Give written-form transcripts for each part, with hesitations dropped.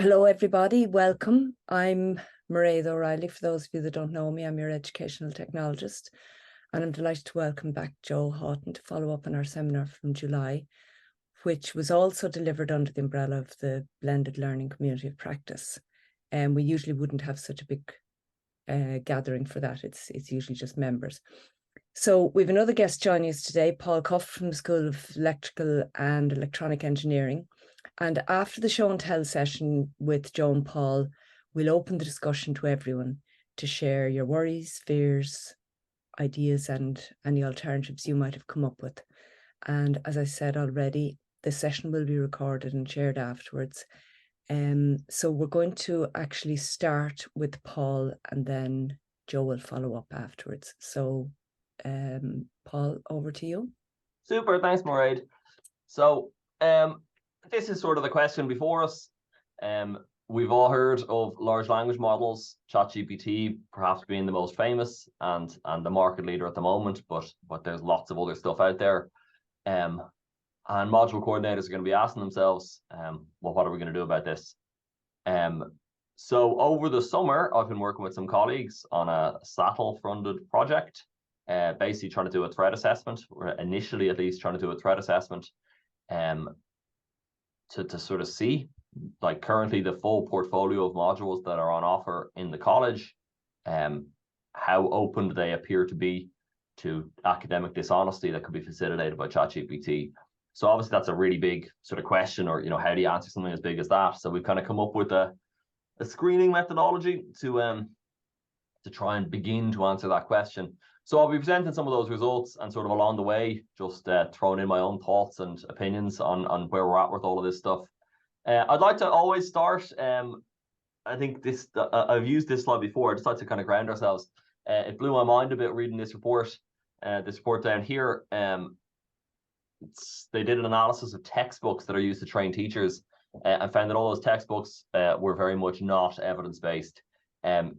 Hello, everybody. Welcome. I'm Mairead O'Reilly. For those of you that don't know me, I'm your educational technologist, and I'm delighted to welcome back Joe Houghton to follow up on our seminar from July, which was also delivered under the umbrella of the Blended Learning Community of Practice. And we usually wouldn't have such a big gathering for that. It's usually just members. So we've another guest joining us today, Paul Cuffe from the School of Electrical and Electronic Engineering. And after the show and tell session with Joe and Paul, we'll open the discussion to everyone to share your worries, fears, ideas, and any alternatives you might have come up with. And as I said already, the session will be recorded and shared afterwards. So we're going to actually start with Paul, and then Joe will follow up afterwards. So Paul, over to you. Super, thanks, Mairead. So this is sort of the question before us. We've all heard of large language models, ChatGPT perhaps being the most famous and the market leader at the moment, but there's lots of other stuff out there. And module coordinators are going to be asking themselves, well, what are we going to do about this? So over the summer, I've been working with some colleagues on a Satle funded project, basically trying to do a threat assessment, or initially at least trying to do a threat assessment, to sort of see, like, currently the full portfolio of modules that are on offer in the college, how open do they appear to be to academic dishonesty that could be facilitated by ChatGPT. So obviously that's a really big sort of question, or, you know, how do you answer something as big as that? So we've kind of come up with a screening methodology to try and begin to answer that question. So I'll be presenting some of those results, and sort of along the way, just throwing in my own thoughts and opinions on where we're at with all of this stuff. I'd like to always start, I think this, I've used this slide before, I just like to kind of ground ourselves. It blew my mind a bit reading this report down here. They did an analysis of textbooks that are used to train teachers, and found that all those textbooks were very much not evidence-based.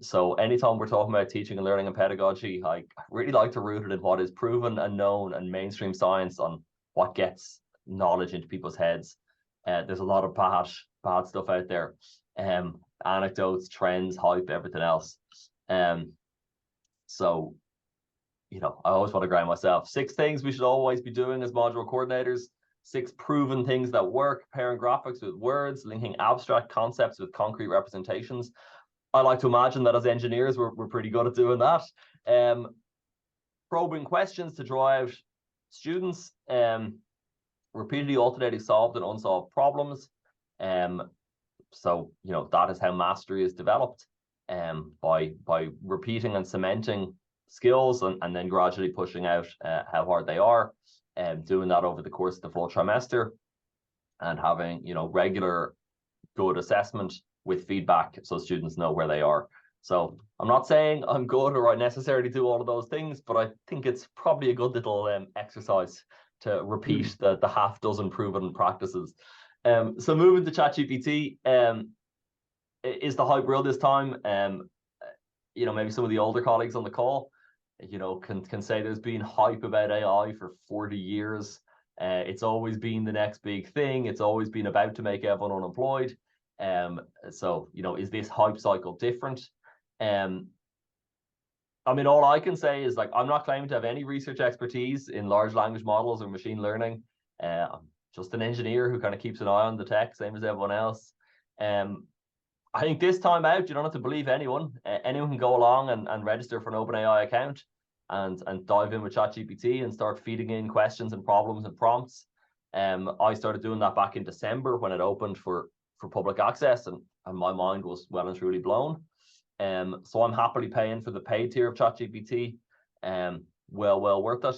So anytime we're talking about teaching and learning and pedagogy, I really like to root it in what is proven and known and mainstream science on what gets knowledge into people's heads. There's a lot of bad stuff out there, anecdotes, trends, hype, everything else. So, you know, I always want to ground myself. 6 things we should always be doing as module coordinators. 6 proven things that work: pairing graphics with words, linking abstract concepts with concrete representations. I like to imagine that as engineers, we're pretty good at doing that. Probing questions to drive students, repeatedly alternating solved and unsolved problems. So, you know, that is how mastery is developed, by repeating and cementing skills, and then gradually pushing out how hard they are, and doing that over the course of the full trimester, and having, you know, regular good assessment with feedback so students know where they are. So I'm not saying I'm good or I necessarily do all of those things, but I think it's probably a good little exercise to repeat the half dozen proven practices. So moving to ChatGPT, is the hype real this time? You know, maybe some of the older colleagues on the call, you know, can say there's been hype about AI for 40 years. It's always been the next big thing. It's always been about to make everyone unemployed. So, you know, is this hype cycle different? I mean, all I can say is, like, I'm not claiming to have any research expertise in large language models or machine learning. I'm just an engineer who kind of keeps an eye on the tech, same as everyone else. I think this time out, you don't have to believe anyone. Anyone can go along and register for an OpenAI account and dive in with ChatGPT and start feeding in questions and problems and prompts. I started doing that back in December when it opened for public access, and my mind was well and truly blown. So I'm happily paying for the paid tier of ChatGPT. Well worth it.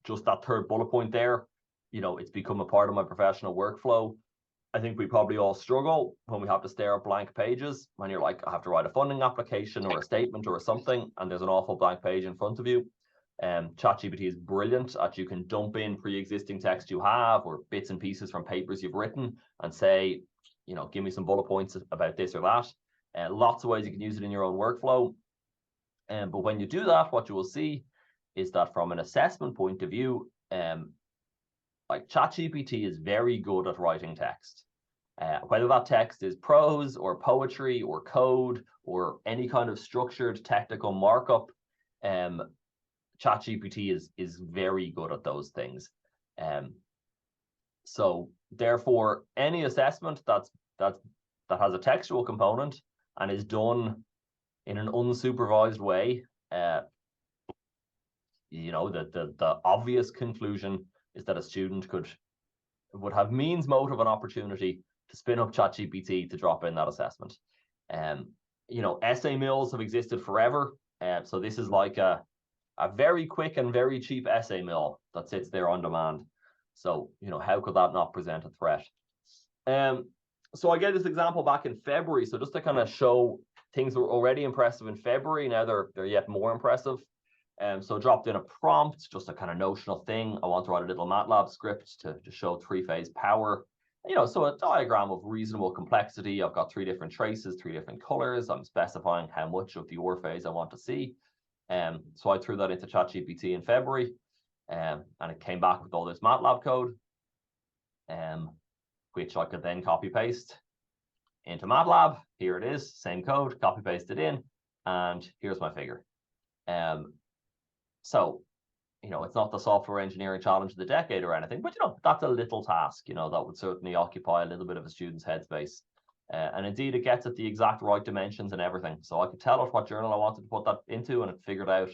Just that third bullet point there, you know, it's become a part of my professional workflow. I think we probably all struggle when we have to stare at blank pages, when you're like, I have to write a funding application or a statement or something, and there's an awful blank page in front of you. ChatGPT is brilliant at, you can dump in pre-existing text you have or bits and pieces from papers you've written and say, you know, give me some bullet points about this or that. Lots of ways you can use it in your own workflow. But when you do that, what you will see is that from an assessment point of view, like, ChatGPT is very good at writing text. Whether that text is prose or poetry or code or any kind of structured technical markup, ChatGPT is very good at those things. So therefore, any assessment that has a textual component and is done in an unsupervised way, the obvious conclusion is that a student would have means, motive, and opportunity to spin up ChatGPT to drop in that assessment. Essay mills have existed forever. So this is like a very quick and very cheap essay mill that sits there on demand. So, how could that not present a threat? So I gave this example back in February. So just to kind of show things were already impressive in February, now they're yet more impressive. So I dropped in a prompt, just a kind of notional thing. I want to write a little MATLAB script to show three-phase power. So a diagram of reasonable complexity. I've got 3 different traces, 3 different colors. I'm specifying how much of the OR phase I want to see. So I threw that into ChatGPT in February, and it came back with all this MATLAB code, which I could then copy paste into MATLAB. Here it is, same code, copy paste it in, and here's my figure. So, it's not the software engineering challenge of the decade or anything, but that's a little task, that would certainly occupy a little bit of a student's headspace. And indeed, it gets at the exact right dimensions and everything. So I could tell it what journal I wanted to put that into, and it figured out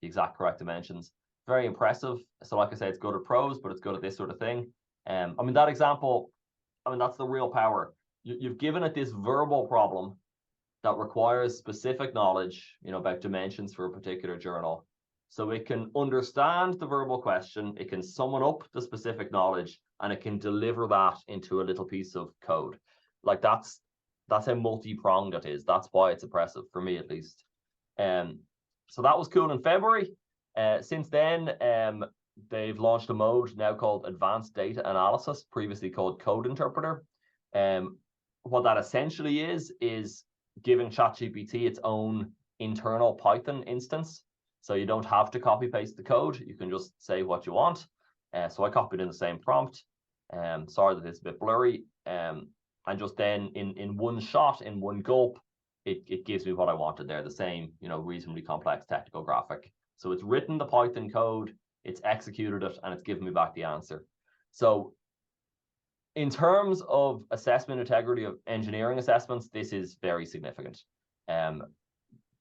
the exact correct dimensions. Very impressive. So like I say, it's good at prose, but it's good at this sort of thing. That example, that's the real power. You've given it this verbal problem that requires specific knowledge, about dimensions for a particular journal. So it can understand the verbal question, it can summon up the specific knowledge, and it can deliver that into a little piece of code. Like that's how multi-pronged it is. That's why it's impressive, for me at least. So that was cool in February. Since then, they've launched a mode now called Advanced Data Analysis, previously called Code Interpreter. What that essentially is giving ChatGPT its own internal Python instance. So you don't have to copy paste the code. You can just say what you want. So I copied in the same prompt. Sorry that it's a bit blurry. And just then in one shot, in one gulp, it gives me what I wanted there, the same, reasonably complex technical graphic. So it's written the Python code, it's executed it, and it's given me back the answer. So in terms of assessment integrity of engineering assessments, this is very significant.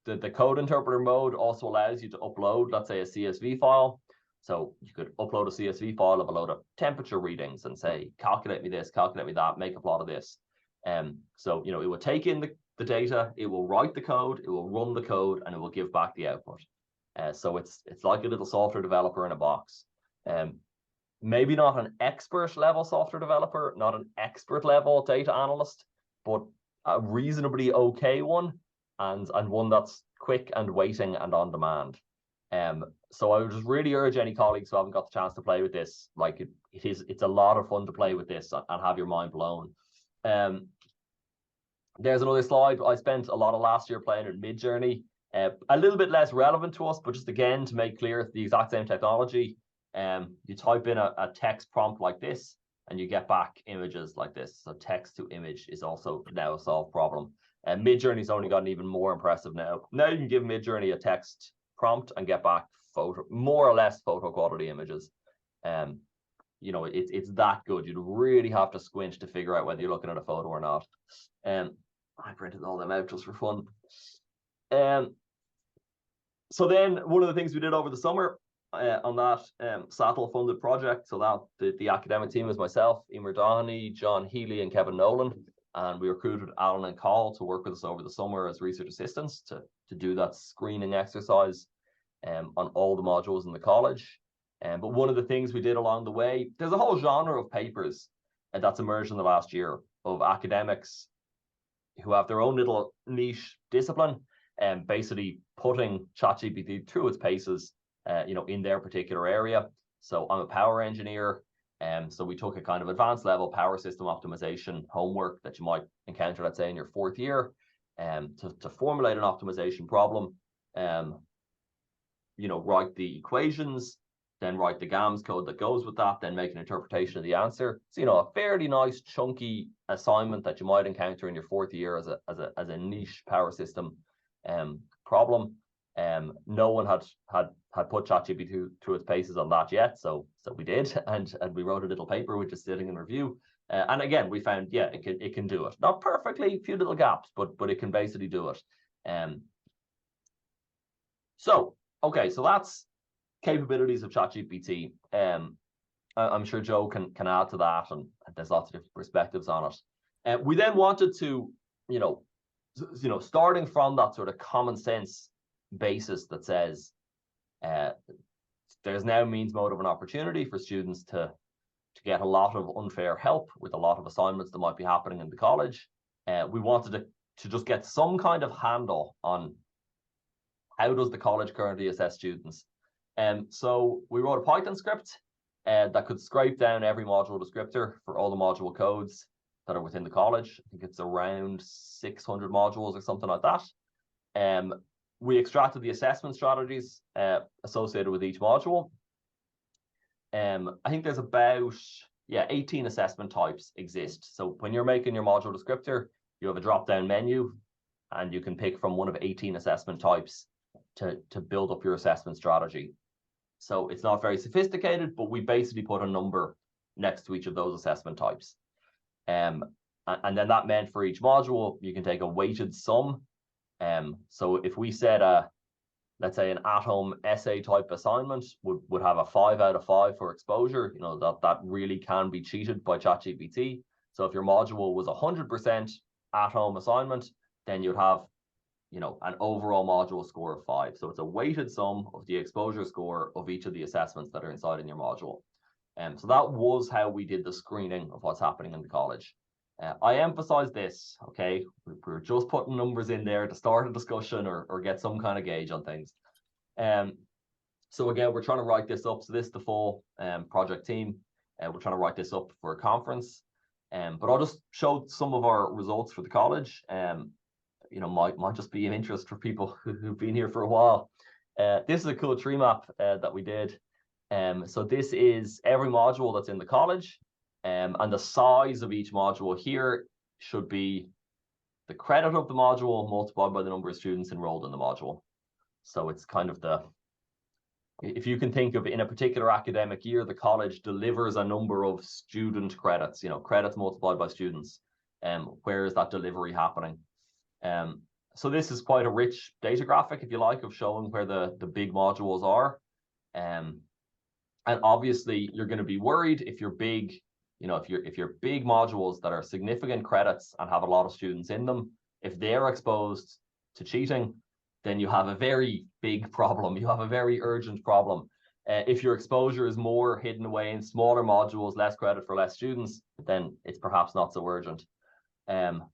The code interpreter mode also allows you to upload, let's say, a CSV file. So you could upload a CSV file of a load of temperature readings and say, calculate me this, calculate me that, make a plot of this. So, it will take in the data, it will write the code, it will run the code, and it will give back the output. So it's like a little software developer in a box. Maybe not an expert level software developer, not an expert level data analyst, but a reasonably okay one, and one that's quick and waiting and on demand. So I would just really urge any colleagues who haven't got the chance to play with this, like it's a lot of fun to play with this and have your mind blown. There's another slide. I spent a lot of last year playing in Midjourney, a little bit less relevant to us, but just again to make clear, it's the exact same technology. You type in a text prompt like this, and you get back images like this. So text to image is also now a solved problem. And Midjourney's only gotten even more impressive now. Now you can give Midjourney a text prompt and get back more or less photo quality images. It's that good. You'd really have to squint to figure out whether you're looking at a photo or not. I printed all them out just for fun. So then one of the things we did over the summer on that Satle funded project, so that the academic team was myself, Emer Doheny, John Healy, and Kevin Nolan, and we recruited Alan and Call to work with us over the summer as research assistants to do that screening exercise on all the modules in the college. But one of the things we did along the way, there's a whole genre of papers that's emerged in the last year of academics who have their own little niche discipline and basically putting ChatGPT through its paces, in their particular area. So I'm a power engineer, so we took a kind of advanced level power system optimization homework that you might encounter, let's say, in your 4th year, to formulate an optimization problem, write the equations, then write the GAMS code that goes with that, then make an interpretation of the answer. So, you know, a fairly nice chunky assignment that you might encounter in your fourth year as a niche power system problem. No one had put ChatGPT through its paces on that yet, so we did, and we wrote a little paper which is sitting in review. And again, we found, yeah, it can do it. Not perfectly, a few little gaps, but it can basically do it. So that's capabilities of ChatGPT. I'm sure Joe can add to that, and there's lots of different perspectives on it. We then wanted to, starting from that sort of common sense basis that says there's now means, motive, and opportunity for students to get a lot of unfair help with a lot of assignments that might be happening in the college. We wanted to just get some kind of handle on how does the college currently assess students. So we wrote a Python script that could scrape down every module descriptor for all the module codes that are within the college. I think it's around 600 modules or something like that. We extracted the assessment strategies associated with each module. I think there's about 18 assessment types exist. So when you're making your module descriptor, you have a drop-down menu, and you can pick from one of 18 assessment types to build up your assessment strategy. So it's not very sophisticated, but we basically put a number next to each of those assessment types. And then that meant for each module, you can take a weighted sum. So if we said let's say an at-home essay type assignment would have a 5 out of 5 for exposure, that really can be cheated by ChatGPT. So if your module was 100% at-home assignment, then you'd have an overall module score of 5. So it's a weighted sum of the exposure score of each of the assessments that are inside in your module. So that was how we did the screening of what's happening in the college. I emphasize this, okay? We're just putting numbers in there to start a discussion or get some kind of gauge on things. So again, we're trying to write this up. So this is the full project team. We're trying to write this up for a conference. But I'll just show some of our results for the college. Might just be of interest for people who've been here for a while. This is a cool tree map that we did. So this is every module that's in the college, and the size of each module here should be the credit of the module multiplied by the number of students enrolled in the module. So it's kind of if you can think of in a particular academic year, the college delivers a number of student credits, credits multiplied by students. Where is that delivery happening? So this is quite a rich data graphic, if you like, of showing where the big modules are. And obviously you're going to be worried if you're big, if you're big modules that are significant credits and have a lot of students in them, if they're exposed to cheating, then you have a very big problem. You have a very urgent problem. If your exposure is more hidden away in smaller modules, less credit for less students, then it's perhaps not so urgent.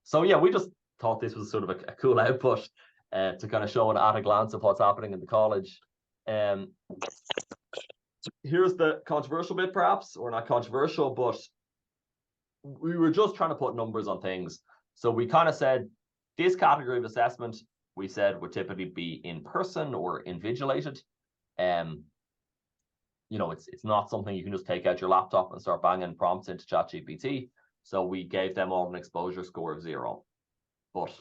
So yeah, we just thought this was sort of a cool output to kind of show at a glance of what's happening in the college. Here's the controversial bit, perhaps, or not controversial, but we were just trying to put numbers on things. So we kind of said this category of assessment, we said, would typically be in person or invigilated. It's not something you can just take out your laptop and start banging prompts into ChatGPT. So we gave them all an exposure score of 0. But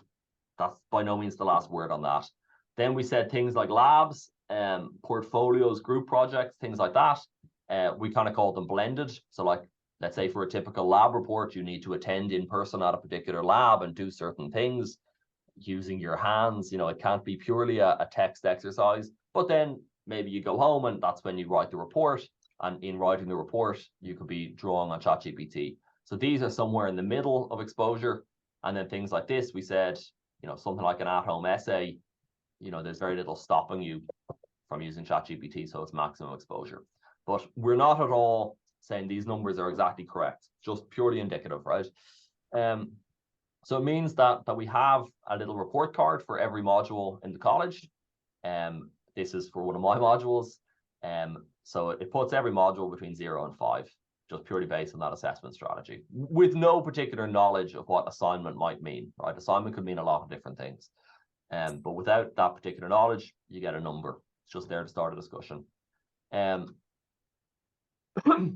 that's by no means the last word on that. Then we said things like labs, portfolios, group projects, things like that. We kind of called them blended. So like, let's say for a typical lab report, you need to attend in person at a particular lab and do certain things using your hands. It can't be purely a text exercise. But then maybe you go home and that's when you write the report. And in writing the report, you could be drawing on ChatGPT. So these are somewhere in the middle of exposure. And then things like this, we said, something like an at-home essay, there's very little stopping you from using ChatGPT, so it's maximum exposure. But we're not at all saying these numbers are exactly correct, just purely indicative, right? So it means that we have a little report card for every module in the college. This is for one of my modules. So it puts every module between 0 and 5. Just purely based on that assessment strategy, with no particular knowledge of what assignment might mean, right? Assignment could mean a lot of different things. But without that particular knowledge, you get a number. It's just there to start a discussion.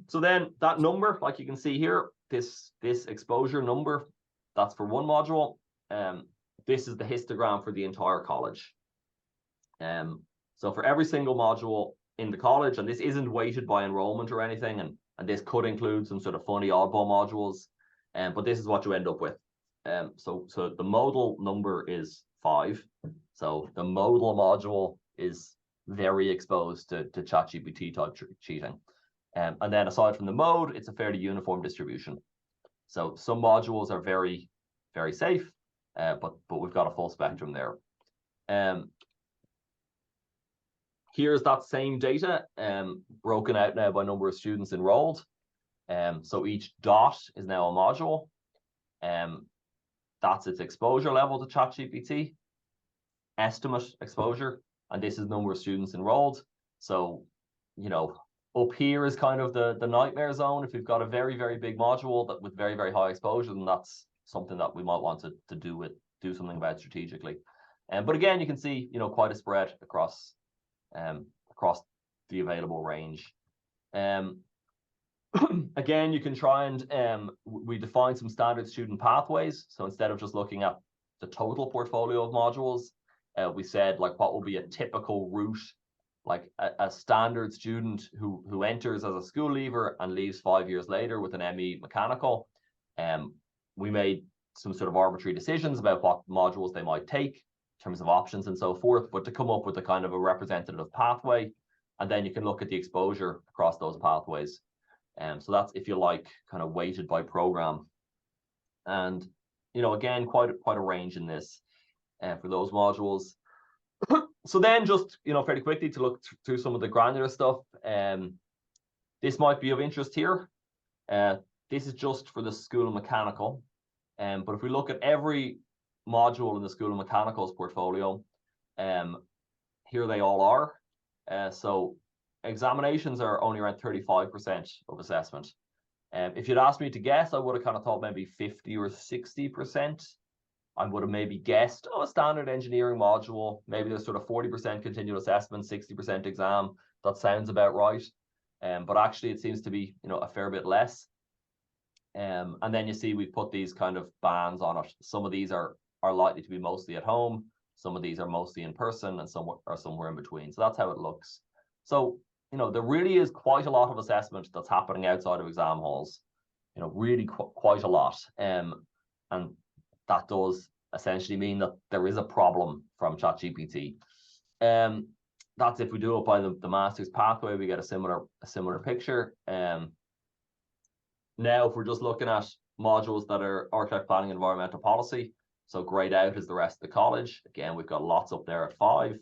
So then that number, like you can see here, this exposure number, that's for one module. This is the histogram for the entire college. So for every single module in the college, and this isn't weighted by enrollment or anything, and this could include some sort of funny oddball modules, but this is what you end up with. So the modal number is 5. So the modal module is very exposed to ChatGPT type cheating. And then aside from the mode, it's a fairly uniform distribution. So some modules are very, very safe, but we've got a full spectrum there. Here's that same data broken out now by number of students enrolled. So each dot is now a module. That's its exposure level to ChatGPT, estimate exposure, and this is number of students enrolled. So, you know, up here is kind of the nightmare zone. If you've got a very, very big module that with very, very high exposure, then that's something that we might want to do something about strategically. But again, you can see, you know, quite a spread across the available range. Again, you can try and we define some standard student pathways. So instead of just looking at the total portfolio of modules, we said like what will be a typical route, like a standard student who enters as a school leaver and leaves 5 years later with an ME mechanical. We made some sort of arbitrary decisions about what modules they might take in terms of options and so forth, but to come up with a kind of a representative pathway, and then you can look at the exposure across those pathways. So that's, if you like, kind of weighted by program. And, you know, again, quite a range in this for those modules. So then just, you know, fairly quickly to look through some of the granular stuff. This might be of interest here. This is just for the School of Mechanical. But if we look at every module in the School of Mechanical's portfolio, here they all are. So examinations are only around 35% of assessment. If you'd asked me to guess, I would have kind of thought maybe 50 or 60%. I would have maybe guessed, a standard engineering module, maybe there's sort of 40% continual assessment, 60% exam. That sounds about right. But actually it seems to be, you know, a fair bit less. And then you see we've put these kind of bands on it. Some of these are likely to be mostly at home. Some of these are mostly in person, and some are somewhere in between. So that's how it looks. So, you know, there really is quite a lot of assessment that's happening outside of exam halls, you know, really quite a lot. And that does essentially mean that there is a problem from ChatGPT. That's if we do it by the master's pathway, we get a similar picture. Now, if we're just looking at modules that are architect planning, environmental policy, so grayed out is the rest of the college. Again, we've got lots up there at 5.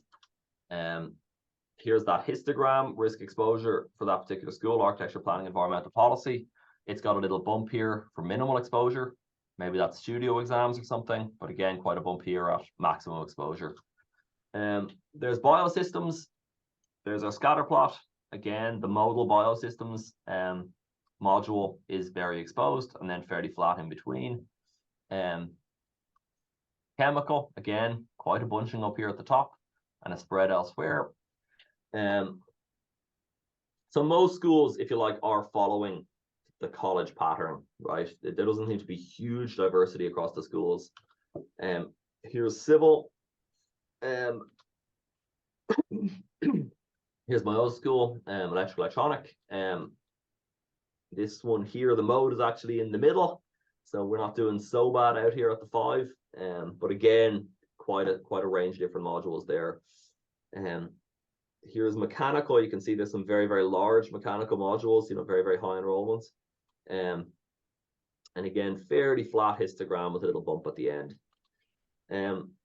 Here's that histogram, risk exposure for that particular school, architecture, planning, environmental policy. It's got a little bump here for minimal exposure. Maybe that's studio exams or something, but again, quite a bump here at maximum exposure. There's biosystems. There's our scatter plot. Again, the modal biosystems module is very exposed and then fairly flat in between. Chemical, again, quite a bunching up here at the top and a spread elsewhere. So most schools, if you like, are following the college pattern, right? There doesn't need to be huge diversity across the schools. Here's civil. Here's my old school, electrical electronic. This one here, the mode is actually in the middle, so we're not doing so bad out here at the 5. But again, quite a range of different modules there. Here's mechanical. You can see there's some very, very large mechanical modules, you know, very, very high enrollments. And again, fairly flat histogram with a little bump at the end.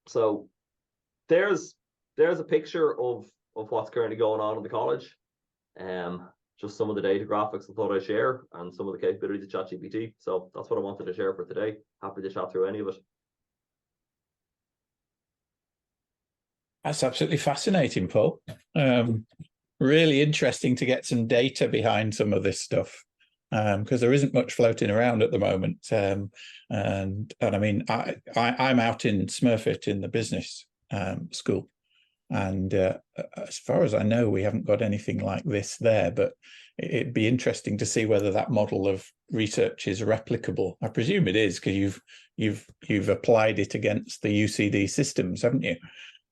So there's a picture of what's currently going on in the college. Just some of the data graphics I thought I'd share and some of the capabilities of ChatGPT. So that's what I wanted to share for today. Happy to chat through any of it. That's absolutely fascinating, Paul. Really interesting to get some data behind some of this stuff, because there isn't much floating around at the moment. And I mean, I'm out in Smurfit in the business school, and as far as I know, we haven't got anything like this there. But it'd be interesting to see whether that model of research is replicable. I presume it is, because you've applied it against the UCD systems, haven't you?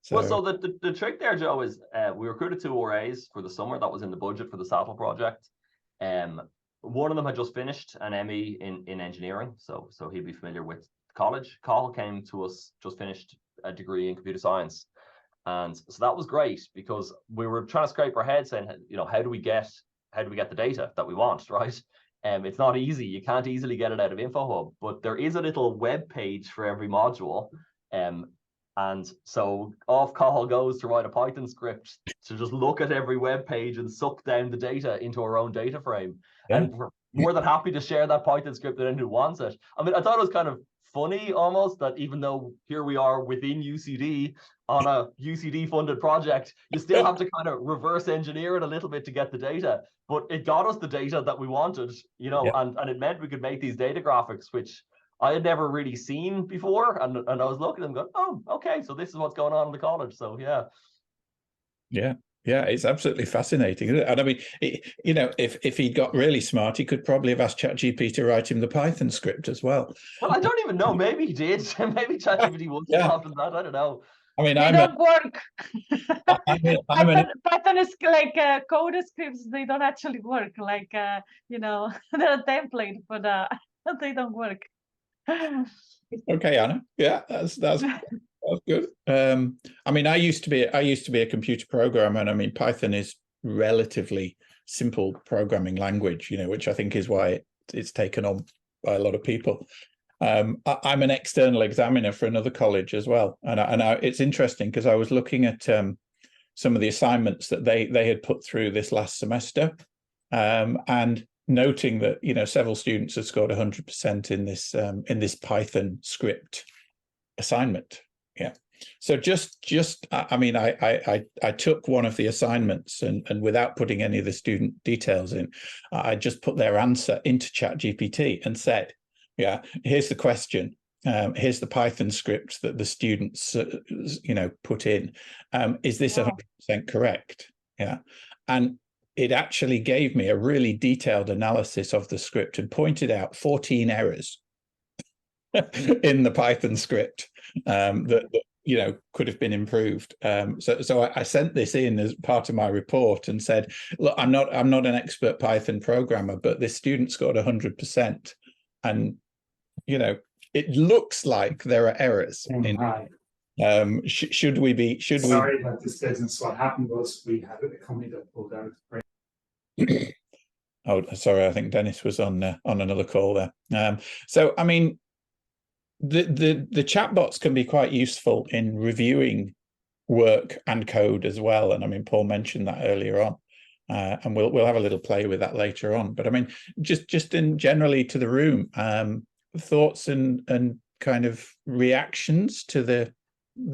Well, so the trick there, Joe, is we recruited 2 RAs for the summer. That was in the budget for the Satle Project. One of them had just finished an ME in engineering, so he'd be familiar with college. Cathal came to us, just finished a degree in computer science, and so that was great, because we were trying to scrape our heads saying, you know, how do we get the data that we want, right? It's not easy. You can't easily get it out of InfoHub, but there is a little web page for every module. And so off Cathal goes to write a Python script to just look at every web page and suck down the data into our own data frame. Yeah. And we're more than happy to share that Python script with anyone who wants it. I mean, I thought it was kind of funny almost that even though here we are within UCD on a UCD funded project, you still have to kind of reverse engineer it a little bit to get the data. But it got us the data that we wanted, you know, yeah. and it meant we could make these data graphics, which I had never really seen before, and I was looking at them going, oh, okay, so this is what's going on in the college. So yeah, it's absolutely fascinating, isn't it? And I mean, you know, if he got really smart, he could probably have asked ChatGPT to write him the Python script as well. Well, I don't even know. Maybe he did. Maybe ChatGPT was involved in that. I don't know. I mean, they don't work. Python is like code scripts. They don't actually work. Like you know, they're a template, but they don't work. Okay, Anna. Yeah, that's good. I mean, I used to be a computer programmer, and I mean, Python is relatively simple programming language, you know, which I think is why it's taken on by a lot of people. I'm an external examiner for another college as well, and it's interesting because I was looking at some of the assignments that they had put through this last semester, and noting that, you know, several students had scored 100% in this Python script assignment. Yeah. So just I mean, I took one of the assignments and without putting any of the student details in, I just put their answer into ChatGPT and said, yeah, here's the question. Here's the Python script that the students, you know, put in. Is this 100% correct? Yeah. And it actually gave me a really detailed analysis of the script and pointed out 14 errors in the Python script that you know could have been improved. So I sent this in as part of my report and said, look, I'm not an expert Python programmer, but this student scored 100%, and you know it looks like there are errors. Should we? Sorry about this business. What happened was we had a company that pulled out. Oh, sorry. I think Dennis was on another call there. So, I mean, the chatbots can be quite useful in reviewing work and code as well. And I mean, Paul mentioned that earlier on, and we'll have a little play with that later on. But I mean, just in generally to the room, thoughts and kind of reactions to the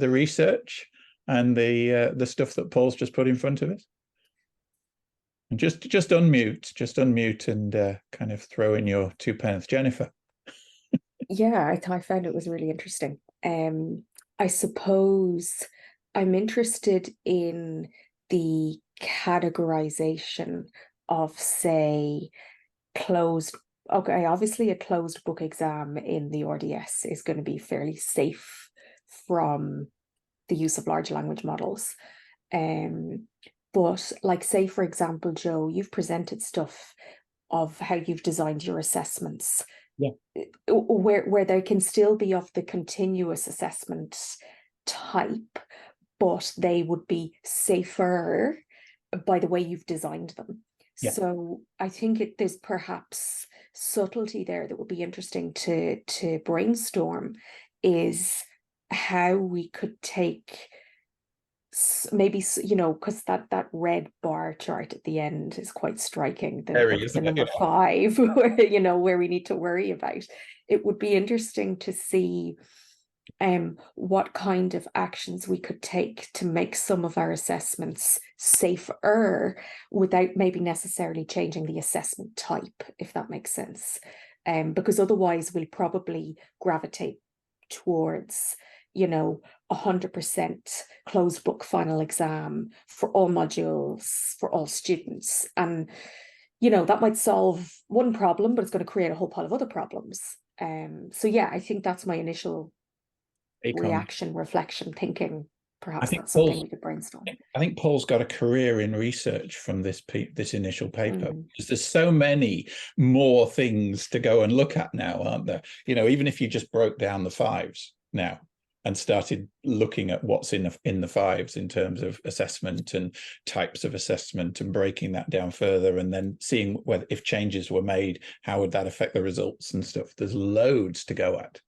research and the stuff that Paul's just put in front of us. And just unmute and kind of throw in your 2 pence, Jennifer. Yeah, I found it was really interesting. I suppose I'm interested in the categorization of, say, closed. Okay, obviously a closed book exam in the RDS is going to be fairly safe from the use of large language models. But like, say, for example, Joe, you've presented stuff of how you've designed your assessments, where they can still be of the continuous assessment type, but they would be safer by the way you've designed them. Yeah. So I think there's perhaps subtlety there that would be interesting to brainstorm, is how we could take maybe, you know, because that red bar chart at the end is quite striking. The number 5, where, you know, where we need to worry about. It would be interesting to see what kind of actions we could take to make some of our assessments safer without maybe necessarily changing the assessment type, if that makes sense. Because otherwise we'll probably gravitate towards, you know, 100% closed book final exam for all modules, for all students. And, you know, that might solve one problem, but it's going to create a whole pile of other problems. So yeah, I think that's my initial reaction, reflection, thinking. Perhaps that's something we could brainstorm. I think Paul's got a career in research from this initial paper, because there's so many more things to go and look at now, aren't there? You know, even if you just broke down the fives now and started looking at what's in the fives in terms of assessment and types of assessment, and breaking that down further, and then seeing whether, if changes were made, how would that affect the results and stuff. There's loads to go at.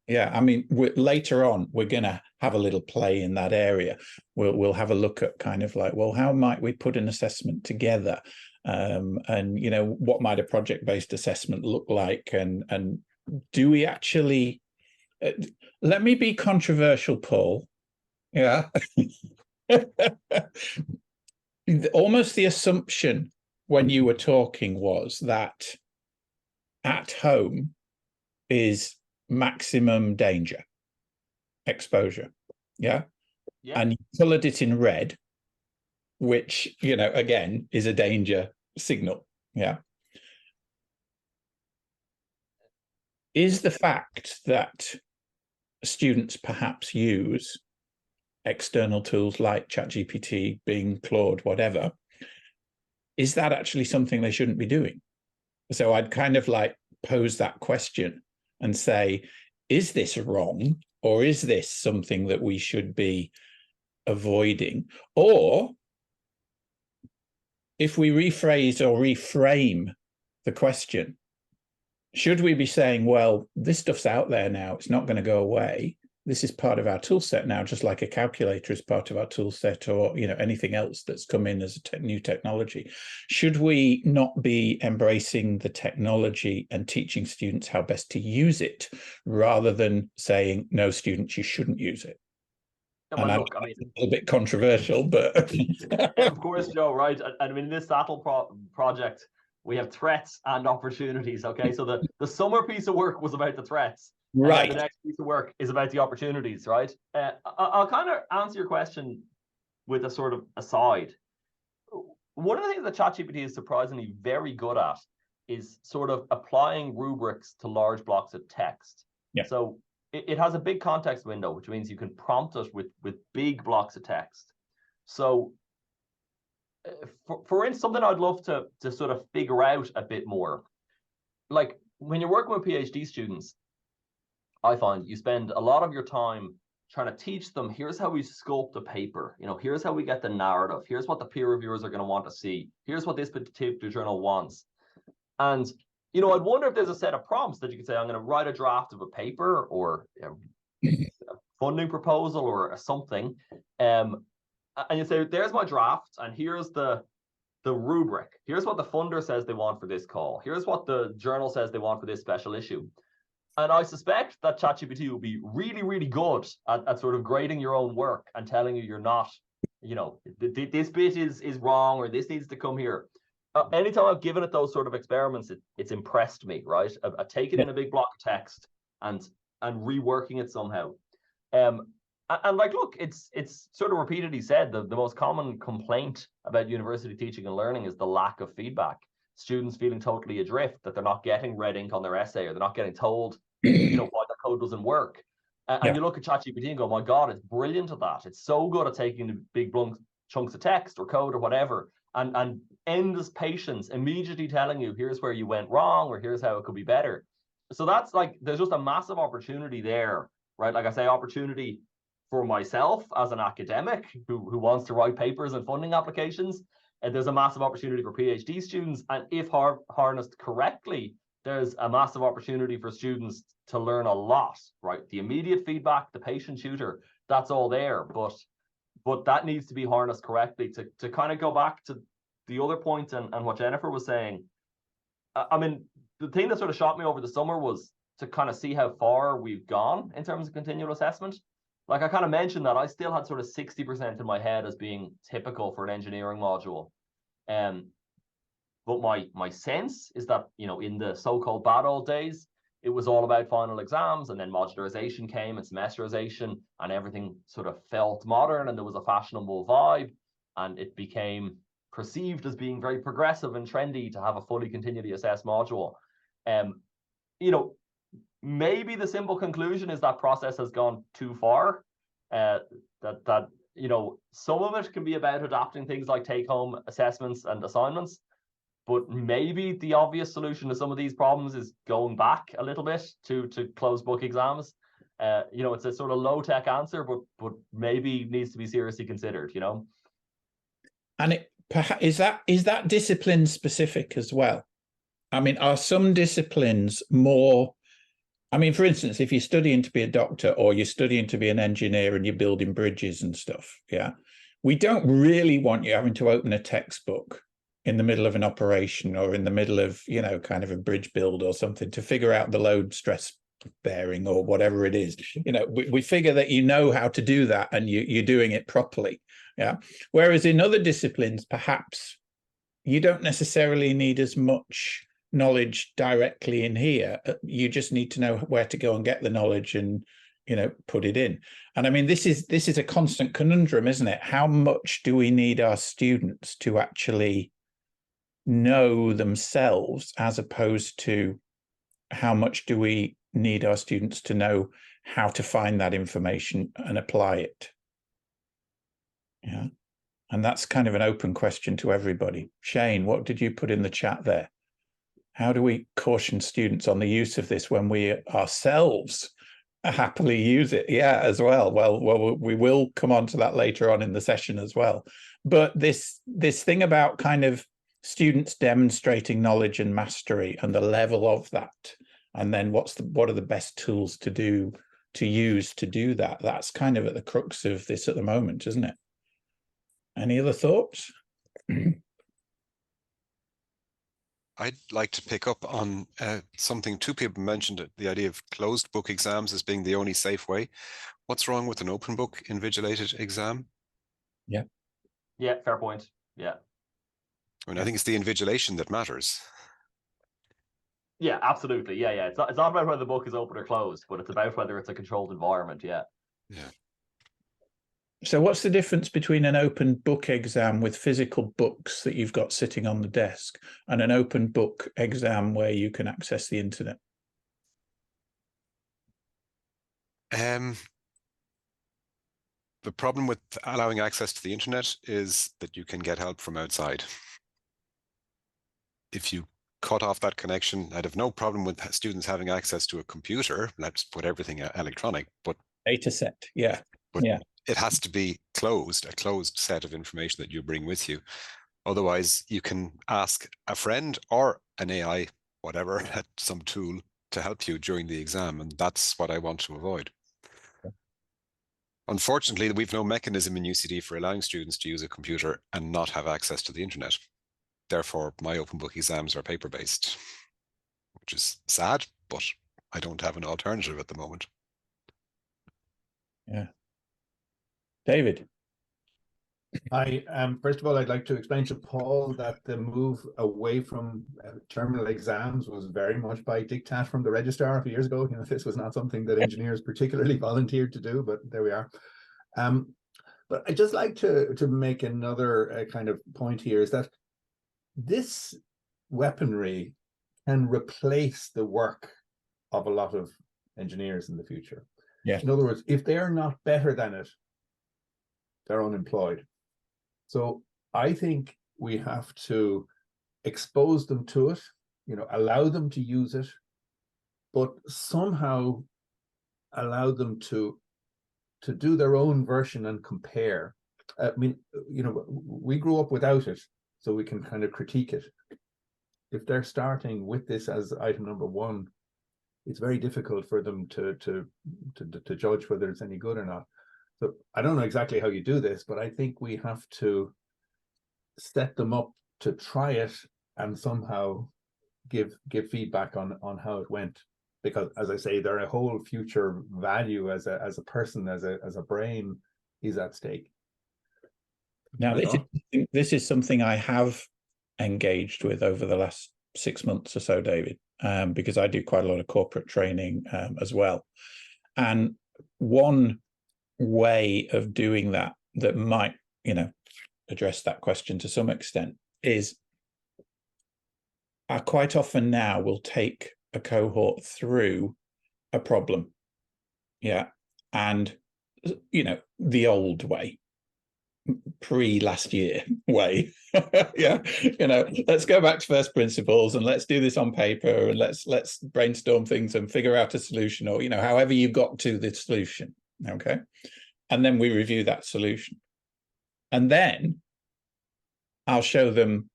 Yeah, I mean, later on, we're going to have a little play in that area. We'll have a look at kind of like, well, how might we put an assessment together? And, you know, what might a project-based assessment look like? And do we actually, let me be controversial, Paul. Yeah. Almost the assumption when you were talking was that at home is maximum danger exposure. Yeah. And you colored it in red, which, you know, again, is a danger signal. Yeah. Is the fact that students perhaps use external tools like ChatGPT, Bing, Claude, whatever, is that actually something they shouldn't be doing? So I'd kind of like pose that question and say, is this wrong, or is this something that we should be avoiding? Or if we rephrase or reframe the question, should we be saying, well, this stuff's out there now, it's not going to go away. This is part of our tool set now, just like a calculator is part of our tool set, or, you know, anything else that's come in as a new technology. Should we not be embracing the technology and teaching students how best to use it, rather than saying, no, students, you shouldn't use it? Yeah, well, look, I mean, a little bit controversial, but of course, Joe, right? And I mean, in this Satle project, we have threats and opportunities. Okay, so the summer piece of work was about the threats. Right. And the next piece of work is about the opportunities, right? I'll kind of answer your question with a sort of aside. One of the things that ChatGPT is surprisingly very good at is sort of applying rubrics to large blocks of text. Yeah. So it has a big context window, which means you can prompt it with big blocks of text. So for instance, something I'd love to sort of figure out a bit more, like when you're working with PhD students, I find you spend a lot of your time trying to teach them, here's how we sculpt a paper, you know, here's how we get the narrative, here's what the peer reviewers are going to want to see, here's what this particular journal wants. And, you know, I'd wonder if there's a set of prompts that you could say, I'm going to write a draft of a paper, or a funding proposal, or something. And you say, there's my draft, and here's the rubric. Here's what the funder says they want for this call. Here's what the journal says they want for this special issue. And I suspect that ChatGPT will be really, really good at sort of grading your own work and telling you you're not, you know, this bit is wrong, or this needs to come here. Anytime I've given it those sort of experiments, it's impressed me, right? I've taken in a big block of text and reworking it somehow. And like, look, it's sort of repeatedly said that the most common complaint about university teaching and learning is the lack of feedback. Students feeling totally adrift, that they're not getting red ink on their essay, or they're not getting told, you know, why the code doesn't work. And you look at ChatGPT and go, my God, it's brilliant at that. It's so good at taking the big chunks of text or code or whatever, and endless patience, immediately telling you, here's where you went wrong, or here's how it could be better. So that's like, there's just a massive opportunity there, right? Like I say, opportunity for myself as an academic who wants to write papers and funding applications. And there's a massive opportunity for PhD students. And if harnessed correctly, there's a massive opportunity for students to learn a lot, right? The immediate feedback, the patient tutor, that's all there. But that needs to be harnessed correctly. To kind of go back to the other point and what Jennifer was saying, I mean, the thing that sort of shocked me over the summer was to kind of see how far we've gone in terms of continual assessment. Like I kind of mentioned that I still had sort of 60% in my head as being typical for an engineering module. But my sense is that, you know, in the so-called bad old days, it was all about final exams, and then modularization came and semesterization, and everything sort of felt modern, and there was a fashionable vibe, and it became, perceived as being very progressive and trendy to have a fully continually assessed module. You know, maybe the simple conclusion is that process has gone too far. That you know, some of it can be about adapting things like take-home assessments and assignments, but maybe the obvious solution to some of these problems is going back a little bit to closed book exams. You know, it's a sort of low-tech answer, but maybe needs to be seriously considered, you know. And is that discipline specific as well? I mean, are some disciplines more, I mean, for instance, if you're studying to be a doctor or you're studying to be an engineer and you're building bridges and stuff, yeah, we don't really want you having to open a textbook in the middle of an operation or in the middle of, you know, kind of a bridge build or something to figure out the load stress bearing or whatever it is. You know, we figure that you know how to do that and you're doing it properly. Yeah. Whereas in other disciplines, perhaps you don't necessarily need as much knowledge directly in here. You just need to know where to go and get the knowledge and, you know, put it in. And I mean, this is a constant conundrum, isn't it? How much do we need our students to actually know themselves, as opposed to how much do we need our students to know how to find that information and apply it? Yeah. And that's kind of an open question to everybody. Shane, what did you put in the chat there? How do we caution students on the use of this when we ourselves happily use it? Yeah, as well. Well, we will come on to that later on in the session as well. But this thing about kind of students demonstrating knowledge and mastery and the level of that, and then what are the best tools to use to do that? That's kind of at the crux of this at the moment, isn't it? Any other thoughts? I'd like to pick up on something two people mentioned, the idea of closed book exams as being the only safe way. What's wrong with an open book invigilated exam? Yeah, fair point. Yeah. I mean, I think it's the invigilation that matters. Yeah, absolutely. Yeah. It's not about whether the book is open or closed, but it's about whether it's a controlled environment. Yeah. Yeah. So what's the difference between an open book exam with physical books that you've got sitting on the desk and an open book exam where you can access the internet? The problem with allowing access to the internet is that you can get help from outside. If you cut off that connection, I'd have no problem with students having access to a computer. Let's put everything electronic, but data set, yeah. But yeah. It has to be closed, a closed set of information that you bring with you. Otherwise, you can ask a friend or an AI, whatever, some tool to help you during the exam. And that's what I want to avoid. Okay. Unfortunately, we've no mechanism in UCD for allowing students to use a computer and not have access to the internet. Therefore, my open book exams are paper-based, which is sad, but I don't have an alternative at the moment. Yeah. David. First of all, I'd like to explain to Paul that the move away from terminal exams was very much by diktat from the registrar a few years ago. You know, this was not something that engineers particularly volunteered to do, but there we are. But I'd just like to make another kind of point here, is that this weaponry can replace the work of a lot of engineers in the future. Yeah. In other words, if they're not better than it, they're unemployed. So I think we have to expose them to it, you know, allow them to use it, but somehow allow them to do their own version and compare. I mean, you know, we grew up without it, so we can kind of critique it. If they're starting with this as item number one, it's very difficult for them to judge whether it's any good or not. So I don't know exactly how you do this, but I think we have to set them up to try it and somehow give feedback on how it went. Because, as I say, their whole future value as a person, as a brain, is at stake. Now, this is something I have engaged with over the last 6 months or so, David, because I do quite a lot of corporate training as well. And one way of doing that might, you know, addressed that question to some extent, is I quite often now will take a cohort through a problem. Yeah. And, you know, the old way, pre-last year way. Yeah, you know, let's go back to first principles and let's do this on paper and let's brainstorm things and figure out a solution, or, you know, however you got to the solution. Okay. And then we review that solution. And then I'll show them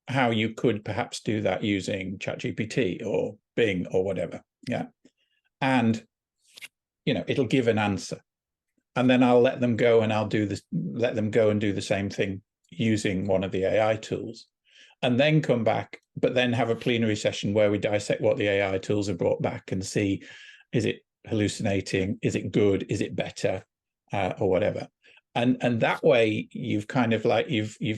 how you could perhaps do that using ChatGPT or Bing or whatever. Yeah. And, you know, it'll give an answer. And then I'll let them go and I'll do this, let them go and do the same thing using one of the AI tools, and then come back, but then have a plenary session where we dissect what the AI tools have brought back and see, is it hallucinating? Is it good? Is it better? Or whatever. And that way you've kind of like, you've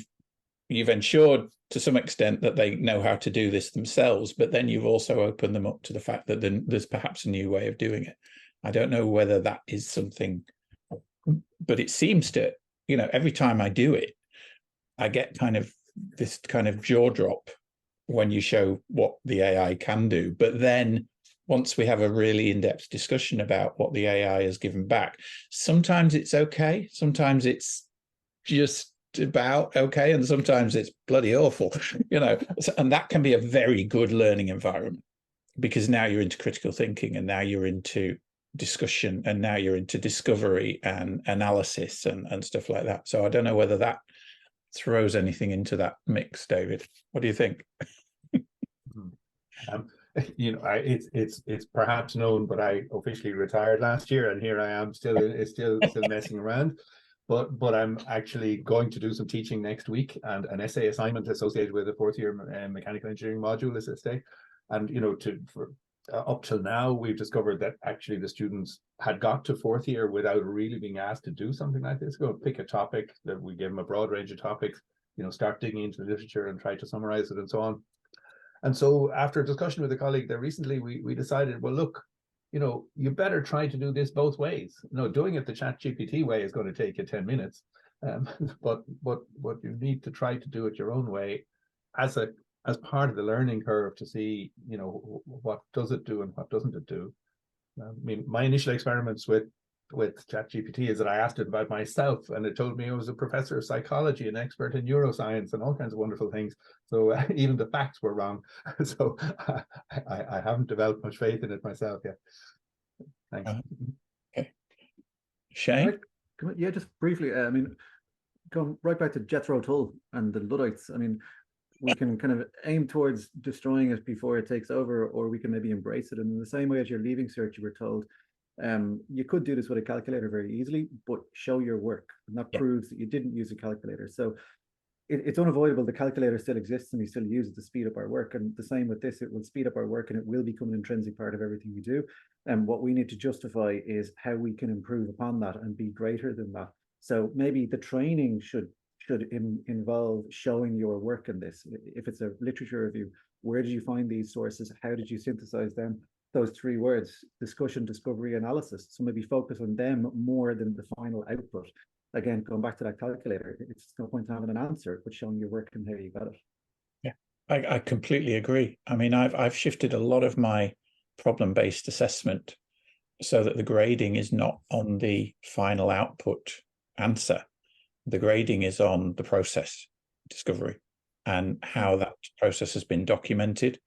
ensured to some extent that they know how to do this themselves, but then you've also opened them up to the fact that then there's perhaps a new way of doing it. I don't know whether that is something, but it seems to, you know, every time I do it, I get kind of this kind of jaw drop when you show what the AI can do. But then once we have a really in-depth discussion about what the AI has given back, sometimes it's okay, sometimes it's just about okay, and sometimes it's bloody awful, you know. And that can be a very good learning environment, because now you're into critical thinking, and now you're into discussion, and now you're into discovery and analysis and stuff like that. So I don't know whether that throws anything into that mix, David. What do you think? You know, it's perhaps known, but I officially retired last year, and here I am still messing around. But I'm actually going to do some teaching next week, and an essay assignment associated with a fourth year mechanical engineering module is at stake. And you know, up till now, we've discovered that actually the students had got to fourth year without really being asked to do something like this. Go pick a topic, that we give them a broad range of topics, you know, start digging into the literature and try to summarize it and so on. And so after a discussion with a colleague there recently, we decided, well, look, you know, you better try to do this both ways. You know, doing it the ChatGPT way is going to take you 10 minutes. But you need to try to do it your own way as part of the learning curve, to see, you know, what does it do and what doesn't it do. I mean, my initial experiments with ChatGPT is that I asked it about myself, and it told me I was a professor of psychology, an expert in neuroscience, and all kinds of wonderful things. So even the facts were wrong. So I haven't developed much faith in it myself yet. Thanks. Okay. Shane? Yeah, just briefly. I mean, going right back to Jethro Tull and the Luddites. I mean, we can kind of aim towards destroying it before it takes over, or we can maybe embrace it. And in the same way as your leaving cert, you were told, you could do this with a calculator very easily, but show your work, and that proves that you didn't use a calculator. So it's unavoidable. The calculator still exists, and we still use it to speed up our work. And the same with this, it will speed up our work, and it will become an intrinsic part of everything we do. And what we need to justify is how we can improve upon that and be greater than that. So maybe the training should involve showing your work in this. If it's a literature review, where did you find these sources? How did you synthesize them? Those three words: discussion, discovery, analysis. So maybe focus on them more than the final output. Again, going back to that calculator, it's no point having an answer, but showing your work and how you got it. Yeah, I completely agree. I mean, I've shifted a lot of my problem-based assessment so that the grading is not on the final output answer. The grading is on the process discovery and how that process has been documented,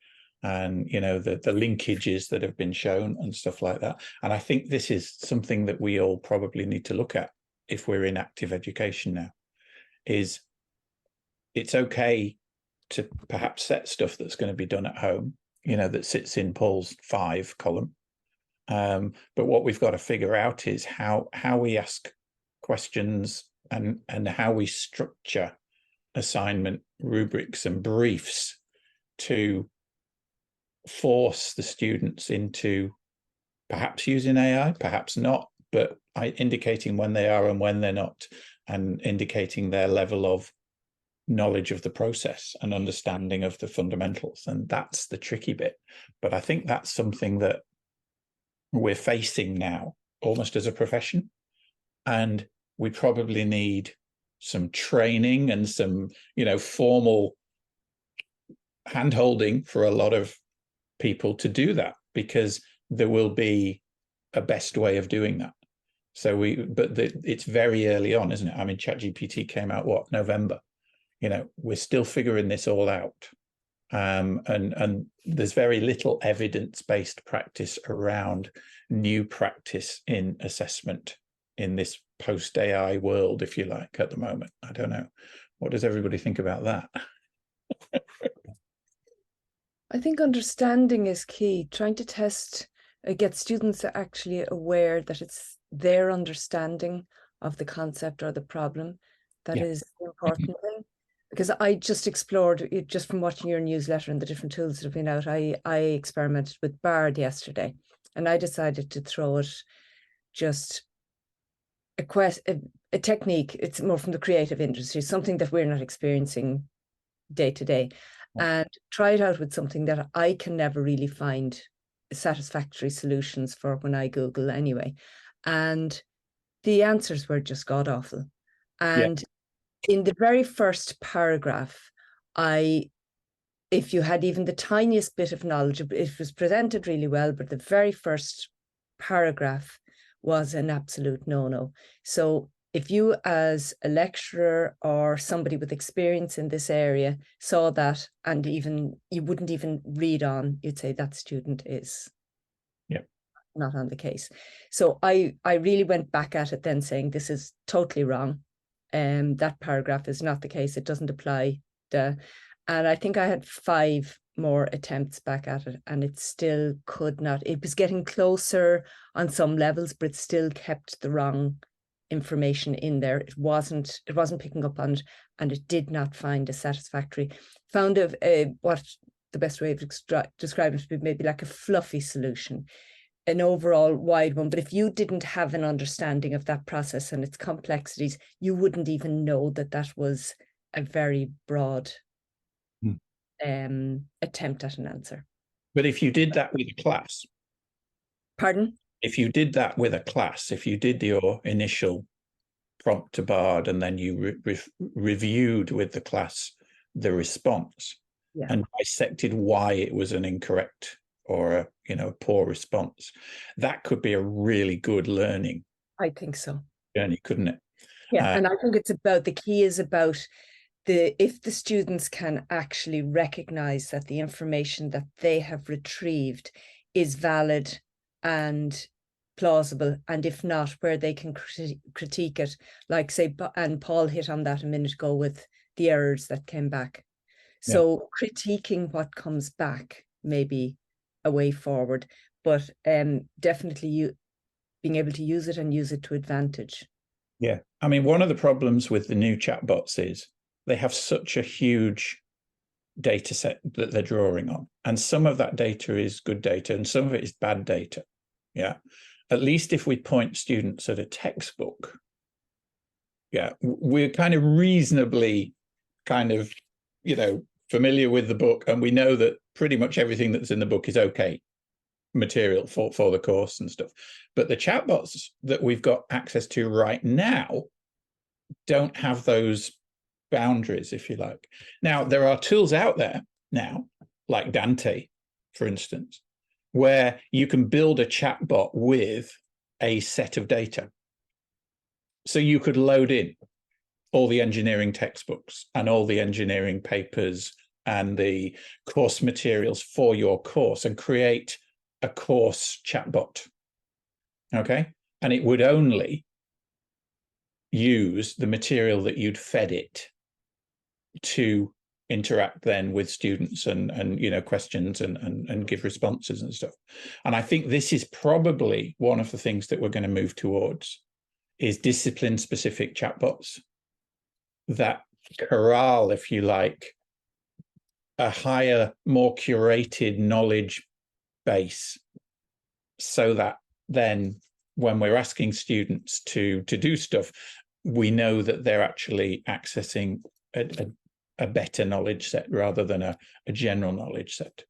and you know, the linkages that have been shown and stuff like that. And I think this is something that we all probably need to look at if we're in active education now. Is it's okay to perhaps set stuff that's going to be done at home, you know, that sits in Paul's 5 column. But what we've got to figure out is how we ask questions and how we structure assignment rubrics and briefs to force the students into perhaps using AI, perhaps not, but indicating when they are and when they're not, and indicating their level of knowledge of the process and understanding of the fundamentals. And that's the tricky bit. But I think that's something that we're facing now almost as a profession, and we probably need some training and some, formal hand-holding for a lot of people to do that, because there will be a best way of doing that. So it's very early on, isn't it? I mean, ChatGPT came out, November? We're still figuring this all out. And there's very little evidence-based practice around new practice in assessment in this post-AI world, if you like, at the moment. I don't know. What does everybody think about that? I think understanding is key. Trying to get students actually aware that it's their understanding of the concept or the problem that is the important thing. Because I just explored, just from watching your newsletter and the different tools that have been out, I experimented with Bard yesterday, and I decided to throw it just a technique. It's more from the creative industry, something that we're not experiencing day to day, and try it out with something that I can never really find satisfactory solutions for when I Google anyway. And the answers were just god awful. And in the very first paragraph, if you had even the tiniest bit of knowledge, it was presented really well, but the very first paragraph was an absolute no-no. So if you as a lecturer or somebody with experience in this area saw that, and even you wouldn't even read on, you'd say that student is not on the case. So I really went back at it then, saying this is totally wrong. That paragraph is not the case. It doesn't apply. And I think I had 5 more attempts back at it, and it still could not. It was getting closer on some levels, but it still kept the wrong information in there. It wasn't picking up on it, and it did not find a satisfactory. Found what the best way of describing it would be maybe like a fluffy solution, an overall wide one. But if you didn't have an understanding of that process and its complexities, you wouldn't even know that that was a very broad attempt at an answer. But if you did that with a class, pardon? If you did that with a class, if you did your initial prompt to Bard and then you reviewed with the class the response and dissected why it was an incorrect or a poor response, that could be a really good learning. I think so. Journey, couldn't it? Yeah, and I think it's about, the key is about if the students can actually recognize that the information that they have retrieved is valid and plausible, and if not, where they can critique it, like say, and Paul hit on that a minute ago with the errors that came back. So critiquing what comes back may be a way forward, but definitely you being able to use it and use it to advantage. Yeah, I mean, one of the problems with the new chatbots is they have such a huge data set that they're drawing on, and some of that data is good data and some of it is bad data. Yeah, at least if we point students at a textbook, we're kind of reasonably familiar with the book, and we know that pretty much everything that's in the book is okay material for the course and stuff. But the chatbots that we've got access to right now don't have those boundaries, if you like. Now, there are tools out there now, like Dante, for instance, where you can build a chatbot with a set of data. So you could load in all the engineering textbooks and all the engineering papers and the course materials for your course and create a course chatbot. Okay, and it would only use the material that you'd fed it to interact then with students and questions and give responses and stuff. And I think this is probably one of the things that we're going to move towards, is discipline specific chatbots that corral, if you like, a higher, more curated knowledge base, so that then when we're asking students to do stuff, we know that they're actually accessing a better knowledge set rather than a general knowledge set.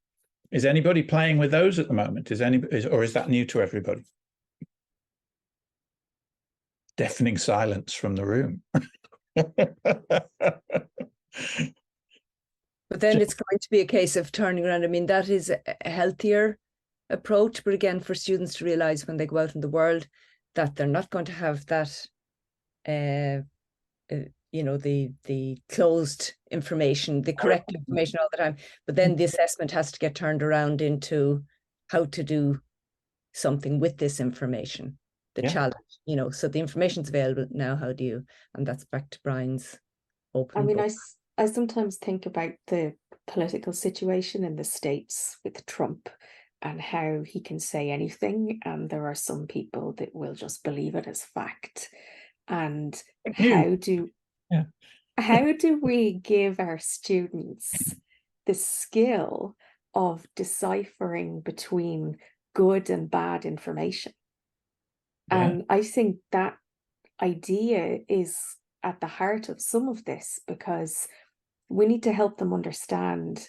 Is anybody playing with those at the moment? Or is that new to everybody? Deafening silence from the room. But then it's going to be a case of turning around. I mean, that is a healthier approach, but again, for students to realize when they go out in the world that they're not going to have that, you know, the closed information, the correct information all the time. But then the assessment has to get turned around into how to do something with this information, the challenge, you know. So the information's available now. How do you? And that's back to Brian's open. I mean, book. I sometimes think about the political situation in the States with Trump and how he can say anything, and there are some people that will just believe it as fact. And how do we give our students the skill of deciphering between good and bad information? And I think that idea is at the heart of some of this, because we need to help them understand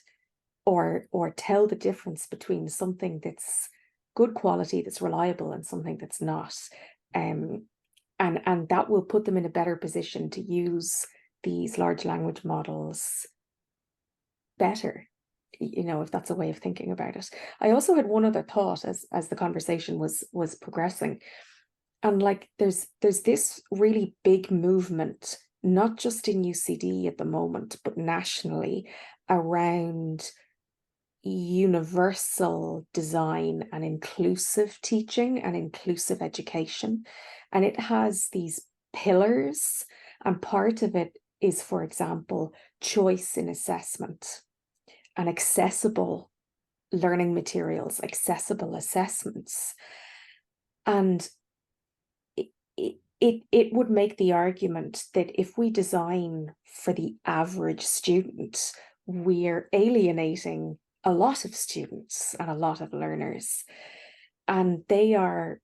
or tell the difference between something that's good quality, that's reliable, and something that's not. And that will put them in a better position to use these large language models better, you know, if that's a way of thinking about it. I also had one other thought as the conversation was progressing. And like there's this really big movement, not just in UCD at the moment, but nationally, around universal design and inclusive teaching and inclusive education. And it has these pillars, and part of it is, for example, choice in assessment and accessible learning materials, accessible assessments. And it would make the argument that if we design for the average student, we're alienating a lot of students and a lot of learners. And they are,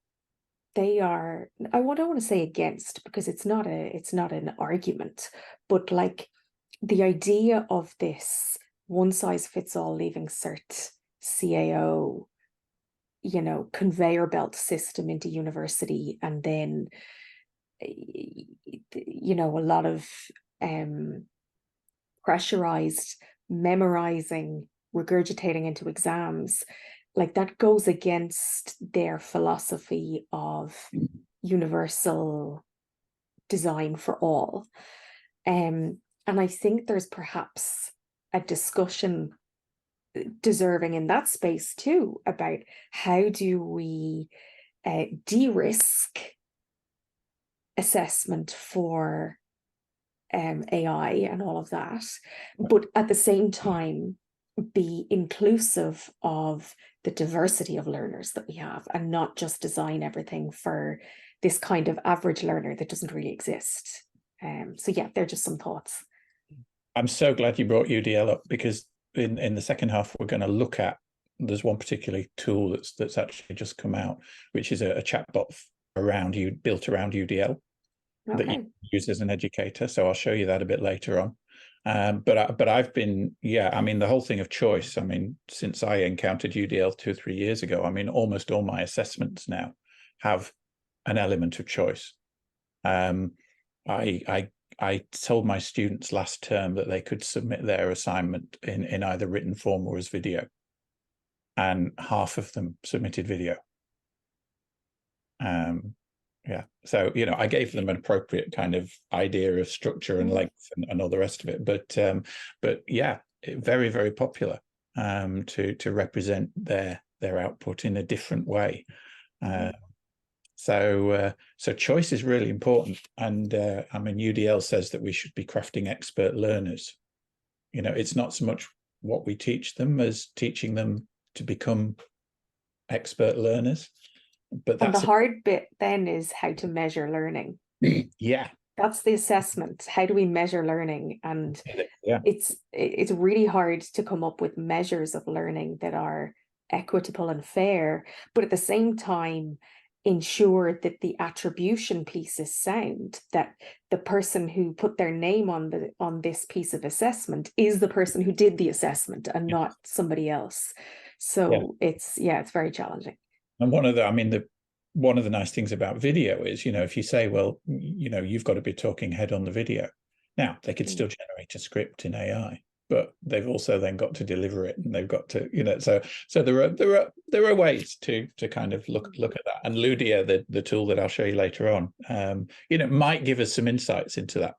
I don't want to say against, because it's not an argument, but like the idea of this one size fits all leaving cert CAO, you know, conveyor belt system into university, and then, you know, a lot of pressurized memorizing, regurgitating into exams, like that goes against their philosophy of universal design for all. And I think there's perhaps a discussion deserving in that space too about how do we de-risk assessment for AI and all of that, but at the same time be inclusive of the diversity of learners that we have, and not just design everything for this kind of average learner that doesn't really exist. So yeah, they're just some thoughts. I'm so glad you brought UDL up, because in the second half we're going to look at, there's one particular tool that's actually just come out, which is a chatbot built around UDL that you use as an educator. So I'll show you that a bit later on. But I've been, I mean, the whole thing of choice, I mean, since I encountered UDL 2 or 3 years ago, I mean, almost all my assessments now have an element of choice. I told my students last term that they could submit their assignment in either written form or as video, and half of them submitted video. So, you know, I gave them an appropriate kind of idea of structure and length and all the rest of it, but yeah, very, very popular to represent their output in a different way. So choice is really important. And I mean, UDL says that we should be crafting expert learners. You know, it's not so much what we teach them as teaching them to become expert learners. But that's the hard bit then is how to measure learning. Yeah. That's the assessment. How do we measure learning? And it's really hard to come up with measures of learning that are equitable and fair, but at the same time ensure that the attribution piece is sound, that the person who put their name on this piece of assessment is the person who did the assessment and not somebody else. So it's very challenging. And one of the nice things about video is, you know, if you say, well, you know, you've got to be talking head on the video, Now, they could still generate a script in AI, but they've also then got to deliver it, and they've got to, so there are ways to kind of look at that. And Ludia, the tool that I'll show you later on, might give us some insights into that.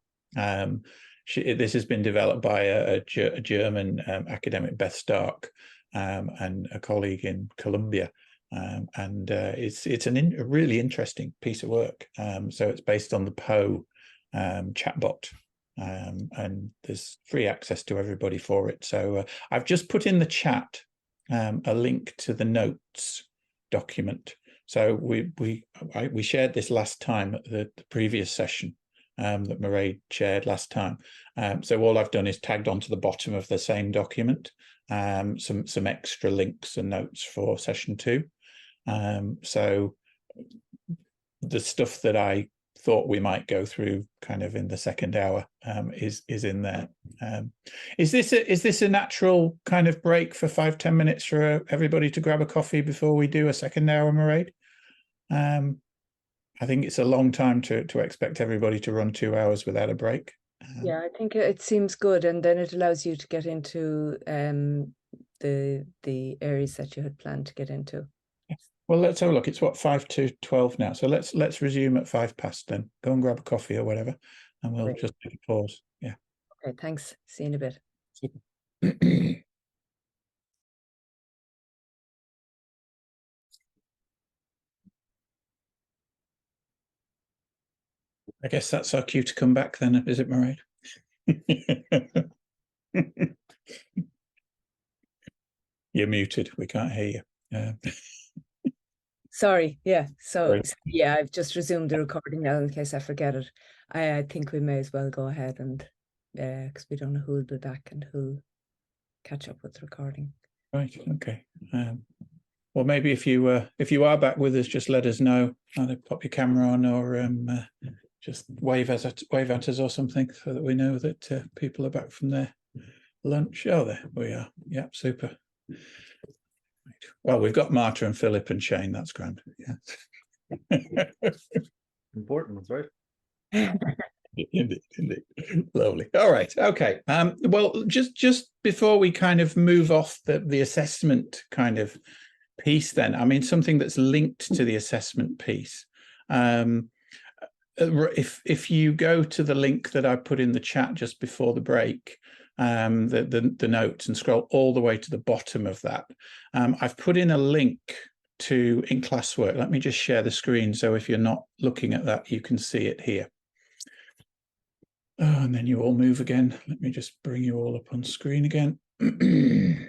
This has been developed by a German academic, Beth Stark, and a colleague in Colombia. And it's a really interesting piece of work. So it's based on the Poe chatbot, and there's free access to everybody for it. So I've just put in the chat a link to the notes document. So we shared this last time at the previous session that Mairead shared last time. So all I've done is tagged onto the bottom of the same document some extra links and notes for session 2. So the stuff that I thought we might go through kind of in the second hour is in there. Is this a natural kind of break for 5-10 minutes for everybody to grab a coffee before we do a second hour, Mairead? I think it's a long time to expect everybody to run 2 hours without a break. Yeah, I think it seems good, and then it allows you to get into the areas that you had planned to get into. Well, let's have a look. It's what, 5 to 12 now. So let's resume at 5 past then. Go and grab a coffee or whatever, and we'll Great. just take a pause. Yeah. Okay, thanks. See you in a bit. I guess that's our cue to come back then, is it, Mairead? You're muted. We can't hear you. Sorry, yeah. So Great. yeah, I've just resumed the recording now in case I forget it. I think we may as well go ahead and because we don't know who'll be back and who'll catch up with the recording. Right. Okay. Well, maybe if you are back with us, just let us know. Either pop your camera on or just wave at us or something, so that we know that people are back from their lunch. Oh, there we are. Yeah, super. Well, we've got Marta and Philip and Shane. That's grand. Yeah. Important ones, right? Indeed. Lovely. All right. Okay. Well, just before we kind of move off the assessment kind of piece, then, I mean, something that's linked to the assessment piece. If you go to the link that I put in the chat just before the break, the notes, and scroll all the way to the bottom of that, I've put in a link to in classwork. Let me just share the screen, so if you're not looking at that, you can see it here. Oh, and then you all move again. Let me just bring you all up on screen again. I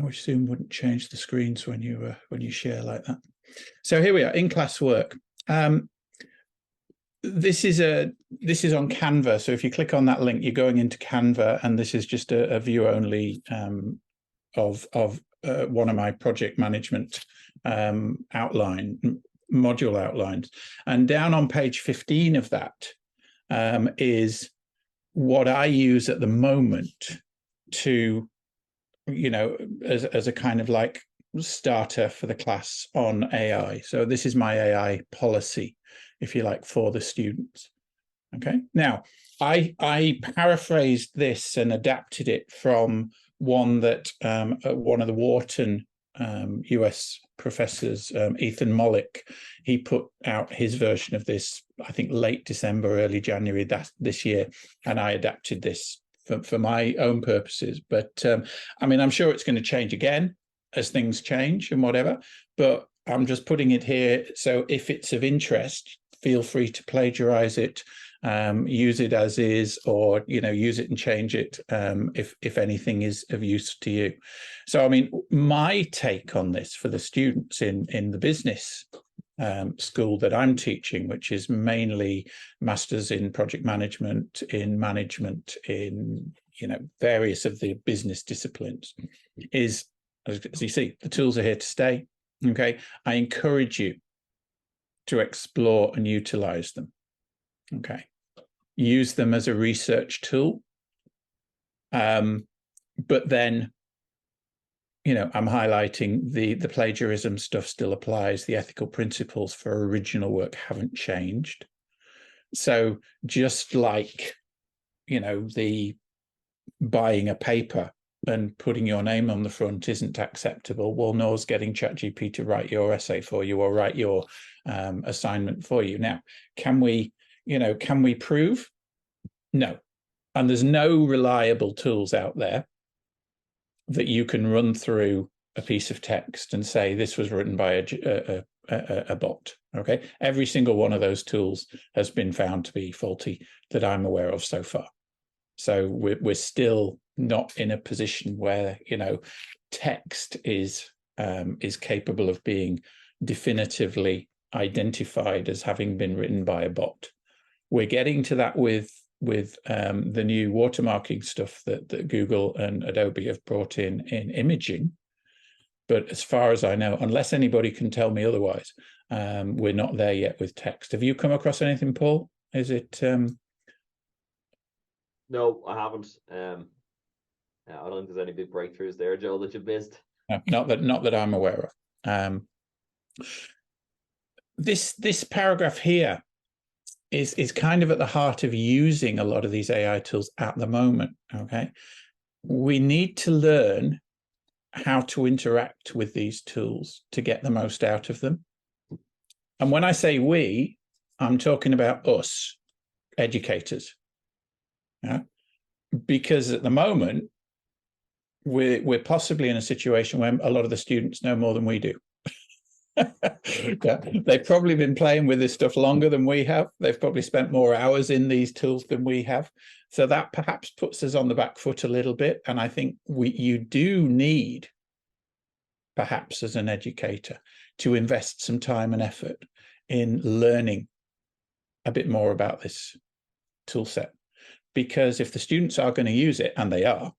wish Zoom wouldn't change the screens when you share like that. So here we are in classwork. This is on Canva. So if you click on that link, you're going into Canva, and this is just a view only of one of my project management module outlines. And down on page 15 of that is what I use at the moment to, as a kind of like starter for the class on AI. So this is my AI policy, if you like, for the students. Okay. Now, I paraphrased this and adapted it from one that one of the Wharton US professors, Ethan Mollick, he put out his version of this, I think late December, early January this year, and I adapted this for my own purposes. But I mean, I'm sure it's going to change again as things change and whatever, but I'm just putting it here. So if it's of interest, feel free to plagiarize it, use it as is, or use it and change it if anything is of use to you. So I mean, my take on this for the students in the business school that I'm teaching, which is mainly masters in project management, in various of the business disciplines, is, as you see, the tools are here to stay. Okay, I encourage you to explore and utilize them. Okay, use them as a research tool, but then I'm highlighting the plagiarism stuff still applies. The ethical principles for original work haven't changed. So just like, you know, the buying a paper and putting your name on the front isn't acceptable, well, nor's getting ChatGPT to write your essay for you or write your assignment for you. Now, can we prove? No. And there's no reliable tools out there that you can run through a piece of text and say this was written by a bot. Okay, every single one of those tools has been found to be faulty that I'm aware of so far. So we're still not in a position where, you know, text is capable of being definitively identified as having been written by a bot. We're getting to that with the new watermarking stuff that Google and Adobe have brought in imaging. But as far as I know, unless anybody can tell me otherwise, we're not there yet with text. Have you come across anything, Paul? Is it? No, I haven't. I don't think there's any big breakthroughs there, Joe, that you've missed. No, not that I'm aware of. This paragraph here is kind of at the heart of using a lot of these AI tools at the moment. Okay, we need to learn how to interact with these tools to get the most out of them. And when I say we, I'm talking about us, educators. Yeah? Because at the moment, we're possibly in a situation where a lot of the students know more than we do. Yeah. They've probably been playing with this stuff longer than we have. They've probably spent more hours in these tools than we have. So that perhaps puts us on the back foot a little bit. And I think you do need, perhaps as an educator, to invest some time and effort in learning a bit more about this tool set. Because if the students are going to use it, and they are,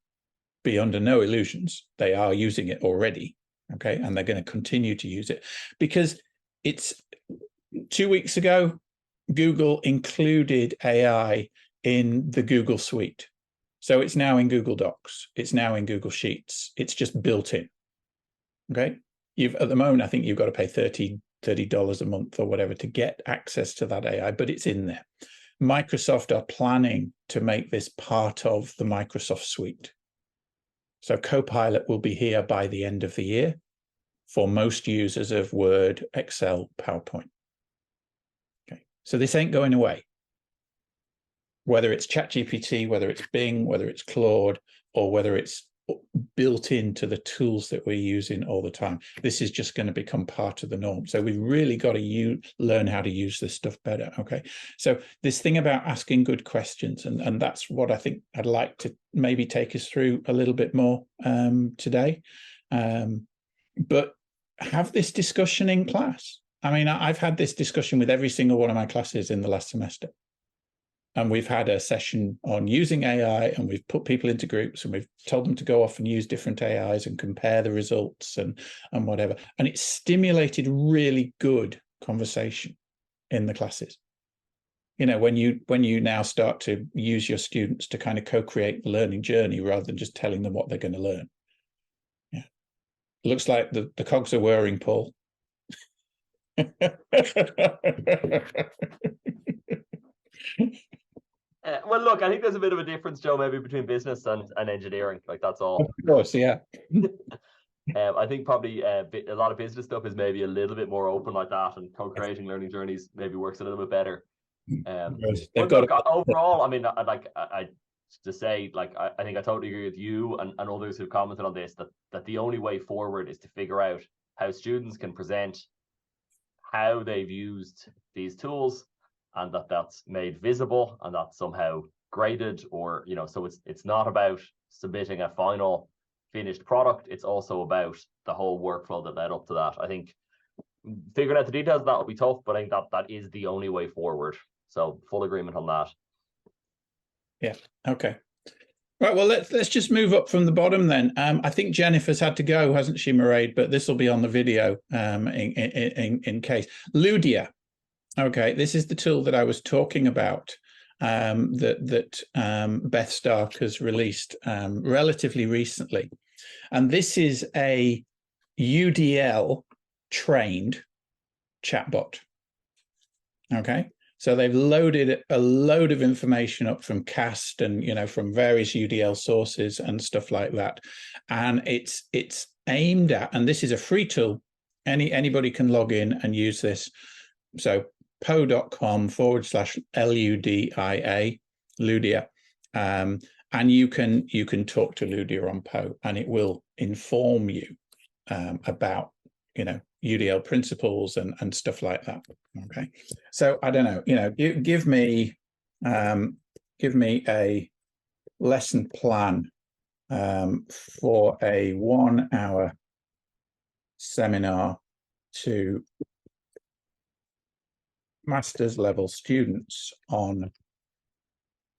be under no illusions, they are using it already, okay? And they're going to continue to use it. Because it's 2 weeks ago, Google included AI in the Google Suite. So it's now in Google Docs. It's now in Google Sheets. It's just built in, okay? At the moment, I think you've got to pay $30 a month or whatever to get access to that AI, but it's in there. Microsoft are planning to make this part of the Microsoft suite. So Copilot will be here by the end of the year for most users of Word, Excel, PowerPoint. Okay, so this ain't going away. Whether it's ChatGPT, whether it's Bing, whether it's Claude, or whether it's built into the tools that we're using all the time, this is just going to become part of the norm. So we've really got to learn how to use this stuff better. Okay, so this thing about asking good questions, and that's what I think I'd like to maybe take us through a little bit more today. But have this discussion in class. I mean, I've had this discussion with every single one of my classes in the last semester. And we've had a session on using AI, and we've put people into groups, and we've told them to go off and use different AIs and compare the results and whatever. And it's stimulated really good conversation in the classes. You know, when you now start to use your students to kind of co-create the learning journey rather than just telling them what they're going to learn. Yeah, looks like the cogs are whirring, Paul. Well, look, I think there's a bit of a difference, Joe, maybe between business and engineering. Like, that's all. Of course, yeah. I think probably a lot of business stuff is maybe a little bit more open like that, and co-creating learning journeys maybe works a little bit better. But look, overall, I mean, I think I totally agree with you and others who've commented on this, that the only way forward is to figure out how students can present how they've used these tools, and that's made visible and that's somehow graded, or, you know, so it's not about submitting a final finished product, it's also about the whole workflow that led up to that. I think figuring out the details of that will be tough, but I think that is the only way forward. So full agreement on that. Yeah. Okay. Right. Well, let's just move up from the bottom then. I think Jennifer's had to go, hasn't she, Mairead? But this will be on the video in case. Ludia. Okay, this is the tool that I was talking about that Beth Stark has released relatively recently. And this is a UDL trained chatbot. Okay, So they've loaded a load of information up from CAST and, you know, from various UDL sources and stuff like that. And it's aimed at, and this is a free tool. Anybody can log in and use this. So po.com/LUDIA, Ludia. And you can talk to Ludia on Po, and it will inform you about, you know, UDL principles and stuff like that. Okay, so I don't know, you know, give me a lesson plan for a 1-hour seminar to master's level students on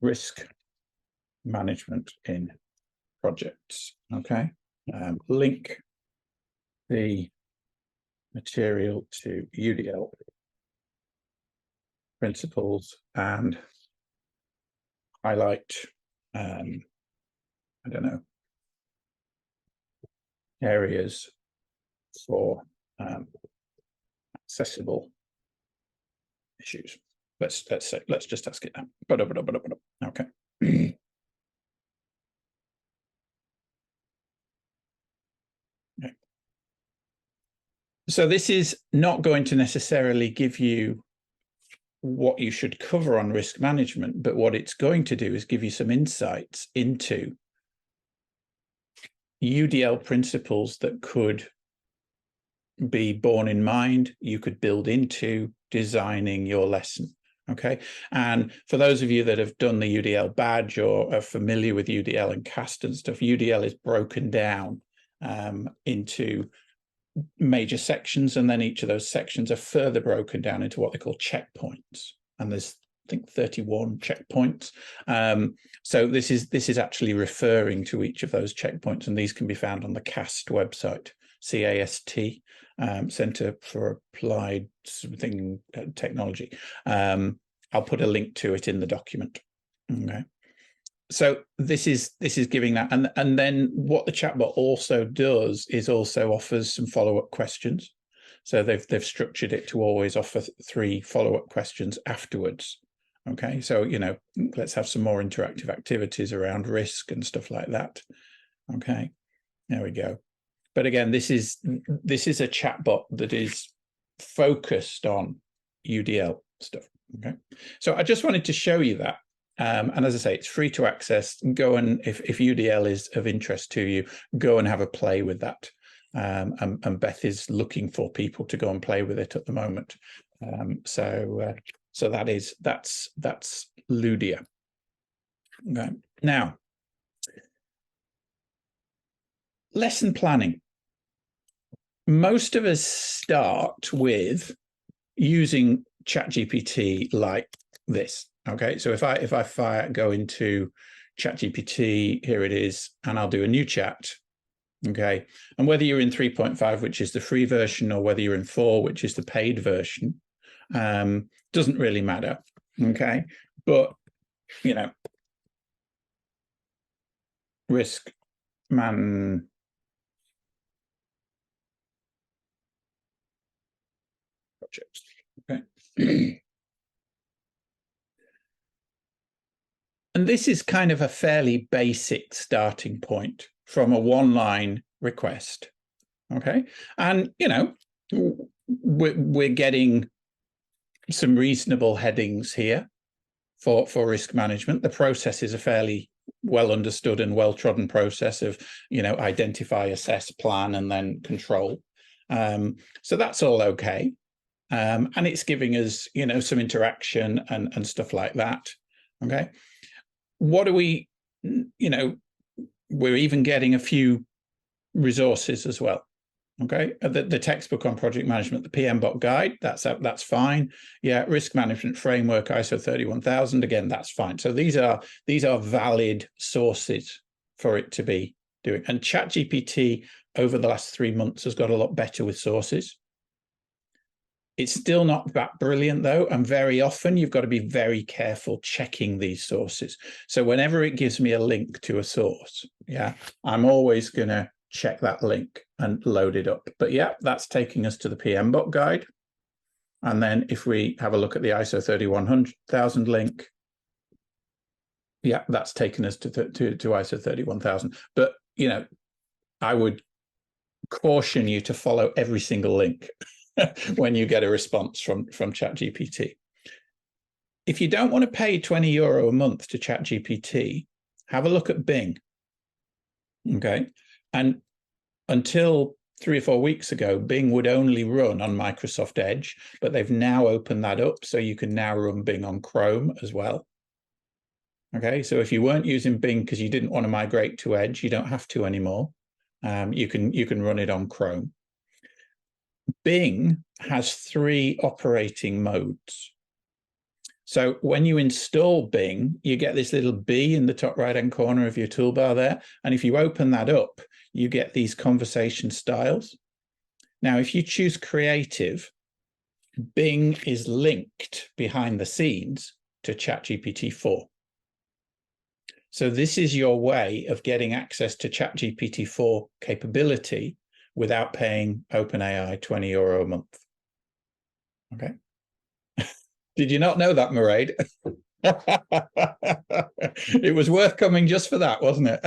risk management in projects. Okay, link the material to UDL principles and highlight I don't know, areas for accessible issues. Let's just ask it now. Okay. Okay. So this is not going to necessarily give you what you should cover on risk management, but what it's going to do is give you some insights into UDL principles that could be borne in mind, you could build into designing your lesson. Okay, and for those of you that have done the UDL badge or are familiar with UDL and CAST and stuff, UDL is broken down into major sections, and then each of those sections are further broken down into what they call checkpoints. And there's, I think, 31 checkpoints. So this is actually referring to each of those checkpoints, and these can be found on the CAST website, CAST, Center for Applied Technology. I'll put a link to it in the document. Okay. So this is giving that, and then what the chatbot also does is also offers some follow-up questions. So they've structured it to always offer 3 follow-up questions afterwards. Okay, so, you know, let's have some more interactive activities around risk and stuff like that. Okay, there we go. But again, this is a chatbot that is focused on UDL stuff. Okay, so I just wanted to show you that. And as I say, it's free to access. Go and, if UDL is of interest to you, go and have a play with that. And Beth is looking for people to go and play with it at the moment. So that's Ludia. Okay. Now, lesson planning. Most of us start with using ChatGPT like this. Okay, so if I go into ChatGPT, here it is, and I'll do a new chat. Okay, and whether you're in 3.5, which is the free version, or whether you're in 4, which is the paid version, doesn't really matter. Okay, but you know, risk man. Projects. Okay. And this is kind of a fairly basic starting point from a 1-line request. Okay. And, you know, we're getting some reasonable headings here for risk management. The process is a fairly well understood and well trodden process of, you know, identify, assess, plan, and then control. So that's all okay. And it's giving us, you know, some interaction and stuff like that. Okay. What do we, you know, we're even getting a few resources as well. Okay, the textbook on project management, the PMBOK guide, that's fine. Yeah, risk management framework, ISO 31000, again, that's fine. So these are valid sources for it to be doing. And ChatGPT over the last 3 months has got a lot better with sources. It's still not that brilliant though, and very often you've got to be very careful checking these sources. So whenever it gives me a link to a source, yeah, I'm always going to check that link and load it up. But yeah, that's taking us to the PMBOK guide. And then if we have a look at the ISO 31000 link, yeah, that's taken us to ISO 31000. But, you know, I would caution you to follow every single link when you get a response from ChatGPT. If you don't want to pay €20 a month to ChatGPT, have a look at Bing. Okay. And until 3 or 4 weeks ago, Bing would only run on Microsoft Edge, but they've now opened that up. So you can now run Bing on Chrome as well. Okay. So if you weren't using Bing because you didn't want to migrate to Edge, you don't have to anymore. You can run it on Chrome. Bing has 3 operating modes. So when you install Bing, you get this little B in the top right-hand corner of your toolbar there. And if you open that up, you get these conversation styles. Now, if you choose creative, Bing is linked behind the scenes to ChatGPT 4. So this is your way of getting access to ChatGPT 4 capability without paying OpenAI €20 a month. Okay. Did you not know that, Mairead? It was worth coming just for that, wasn't it?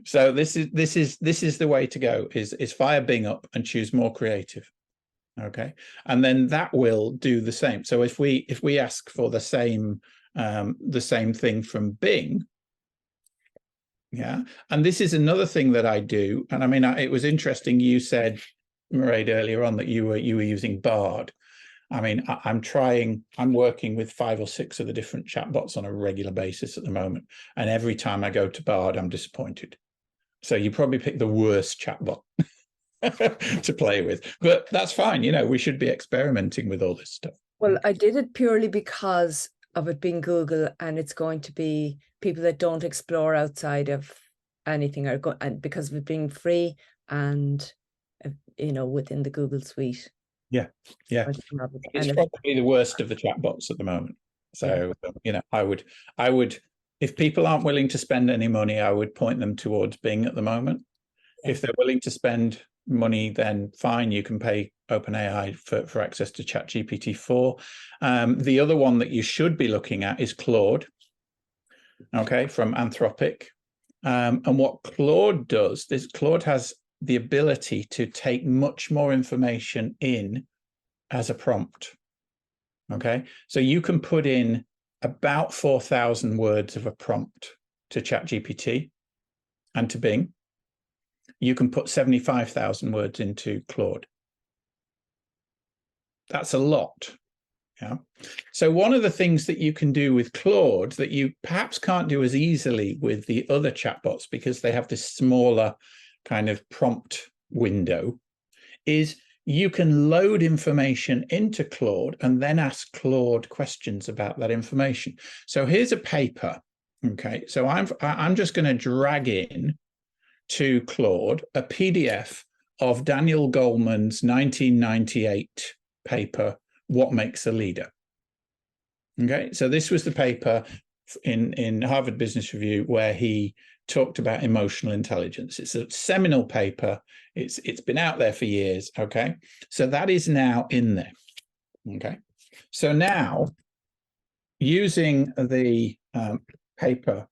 So this is the way to go, is fire Bing up and choose more creative. Okay. And then that will do the same. So if we ask for the same thing from Bing, yeah. And this is another thing that I do. And I mean, it was interesting. You said, Mairead, earlier on that you were using Bard. I mean, I'm working with 5 or 6 of the different chatbots on a regular basis at the moment. And every time I go to Bard, I'm disappointed. So you probably pick the worst chatbot to play with, but that's fine. You know, we should be experimenting with all this stuff. Well, I did it purely because of it being Google, and it's going to be people that don't explore outside of anything and because of it being free and, you know, within the Google suite. Yeah. It's probably the worst of the chatbots at the moment. So, you know, I would, if people aren't willing to spend any money, I would point them towards Bing at the moment. Yeah. If they're willing to spend money, then fine, you can pay OpenAI for access to ChatGPT 4. The other one that you should be looking at is Claude, okay, from Anthropic. And what Claude does, Claude has the ability to take much more information in as a prompt. Okay, so you can put in about 4,000 words of a prompt to ChatGPT and to Bing. You can put 75,000 words into Claude. That's a lot. Yeah. So one of the things that you can do with Claude that you perhaps can't do as easily with the other chatbots because they have this smaller kind of prompt window is you can load information into Claude and then ask Claude questions about that information. So here's a paper. Okay, so I'm just going to drag in to Claude a PDF of Daniel Goleman's 1998 paper, What Makes a Leader. Okay, so this was the paper in Harvard Business Review where he talked about emotional intelligence. It's a seminal paper. It's been out there for years. Okay, so that is now in there. Okay, so now using the paper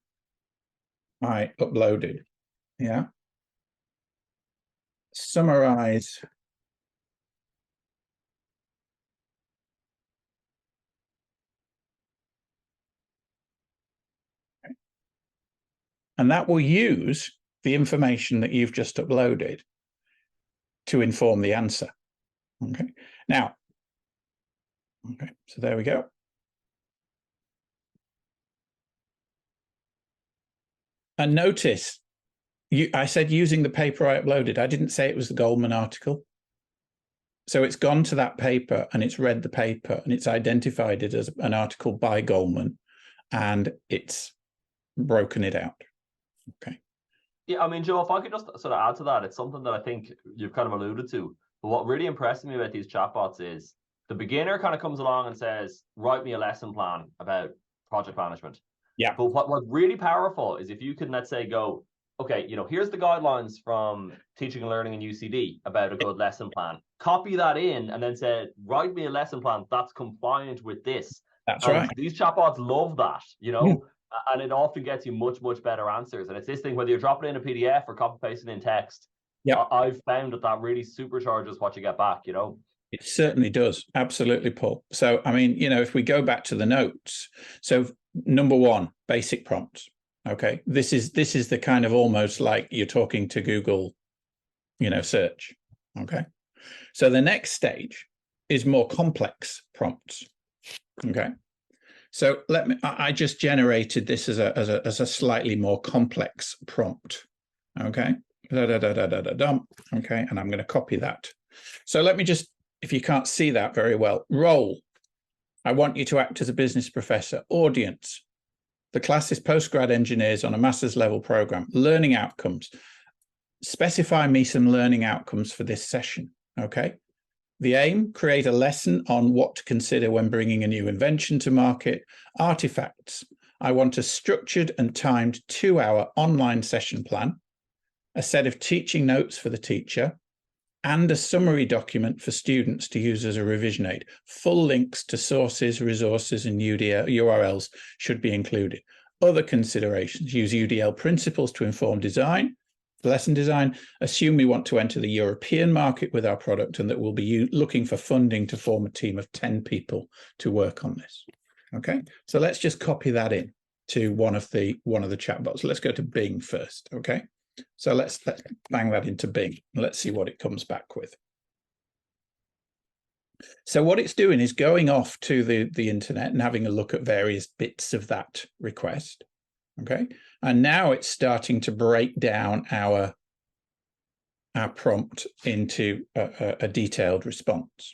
I uploaded, yeah, summarize and that will use the information that you've just uploaded to inform the answer. Okay, now, okay, so there we go. And notice, I said using the paper I uploaded. I didn't say it was the Goleman article. So it's gone to that paper and it's read the paper and it's identified it as an article by Goleman and it's broken it out. Okay. Yeah, I mean, Joe, if I could just sort of add to that, it's something that I think you've kind of alluded to. But what really impressed me about these chatbots is the beginner kind of comes along and says, write me a lesson plan about project management. Yeah. But what's really powerful is if you can, let's say, go, okay, here's the guidelines from teaching and learning in UCD about a good lesson plan. Copy that in and then say, write me a lesson plan that's compliant with this. That's right. These chatbots love that, and it often gets you much, much better answers. And it's this thing, whether you're dropping in a PDF or copy pasting in text, I've found that really supercharges what you get back, It certainly does. Absolutely, Paul. So, I mean, if we go back to the notes, so number one, basic prompts. Okay. This is the kind of almost like you're talking to Google, search. Okay. So the next stage is more complex prompts. Okay. So I just generated this as a slightly more complex prompt. Okay. Okay. And I'm going to copy that. So let me just, if you can't see that very well, role. I want you to act as a business professor. Audience. The class is postgrad engineers on a master's level program. Learning outcomes. Specify me some learning outcomes for this session. Okay. The aim, create a lesson on what to consider when bringing a new invention to market. Artifacts. I want a structured and timed 2-hour online session plan, a set of teaching notes for the teacher, and a summary document for students to use as a revision aid. Full links to sources, resources, and URLs should be included. Other considerations, use UDL principles to inform design, lesson design. Assume we want to enter the European market with our product and that we'll be looking for funding to form a team of 10 people to work on this. Okay, so let's just copy that in to one of the chatbots. Let's go to Bing first. Okay. So let's bang that into Bing. Let's see what it comes back with. So what it's doing is going off to the internet and having a look at various bits of that request. Okay. And now it's starting to break down our prompt into a detailed response.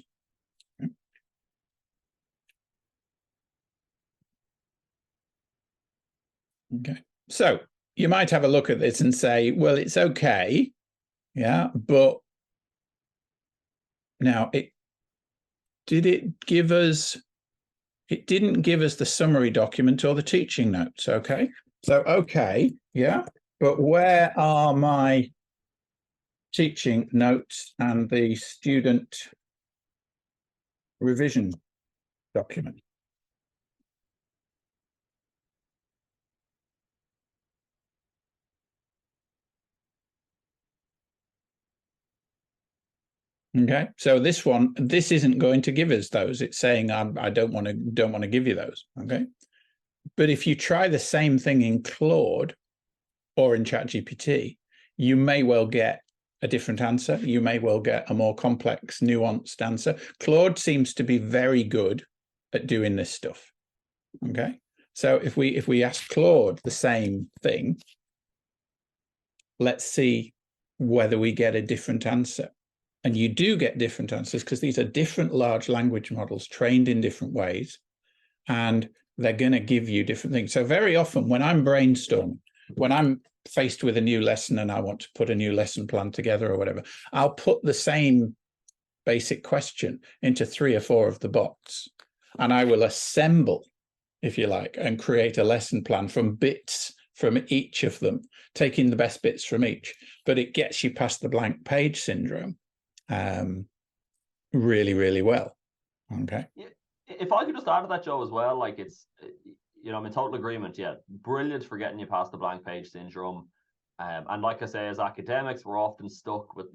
Okay. So you might have a look at this and say, well, it's okay. Yeah. But now it didn't give us the summary document or the teaching notes. Okay. So, okay. Yeah. But where are my teaching notes and the student revision document? Okay, so this isn't going to give us those. It's saying I don't want to give you those. Okay, but if you try the same thing in Claude or in ChatGPT, you may well get a different answer. You may well get a more complex, nuanced answer. Claude seems to be very good at doing this stuff. Okay, so if we ask Claude the same thing, let's see whether we get a different answer. And you do get different answers because these are different large language models trained in different ways, and they're going to give you different things. So very often when I'm brainstorming, when I'm faced with a new lesson and I want to put a new lesson plan together or whatever, I'll put the same basic question into 3 or 4 of the bots, and I will assemble, if you like, and create a lesson plan from bits from each of them, taking the best bits from each. But it gets you past the blank page syndrome really, really well. Okay. If I could just add to that, Joe, as well, like it's, I'm in total agreement. Yeah, brilliant for getting you past the blank page syndrome. And like I say, as academics, we're often stuck with,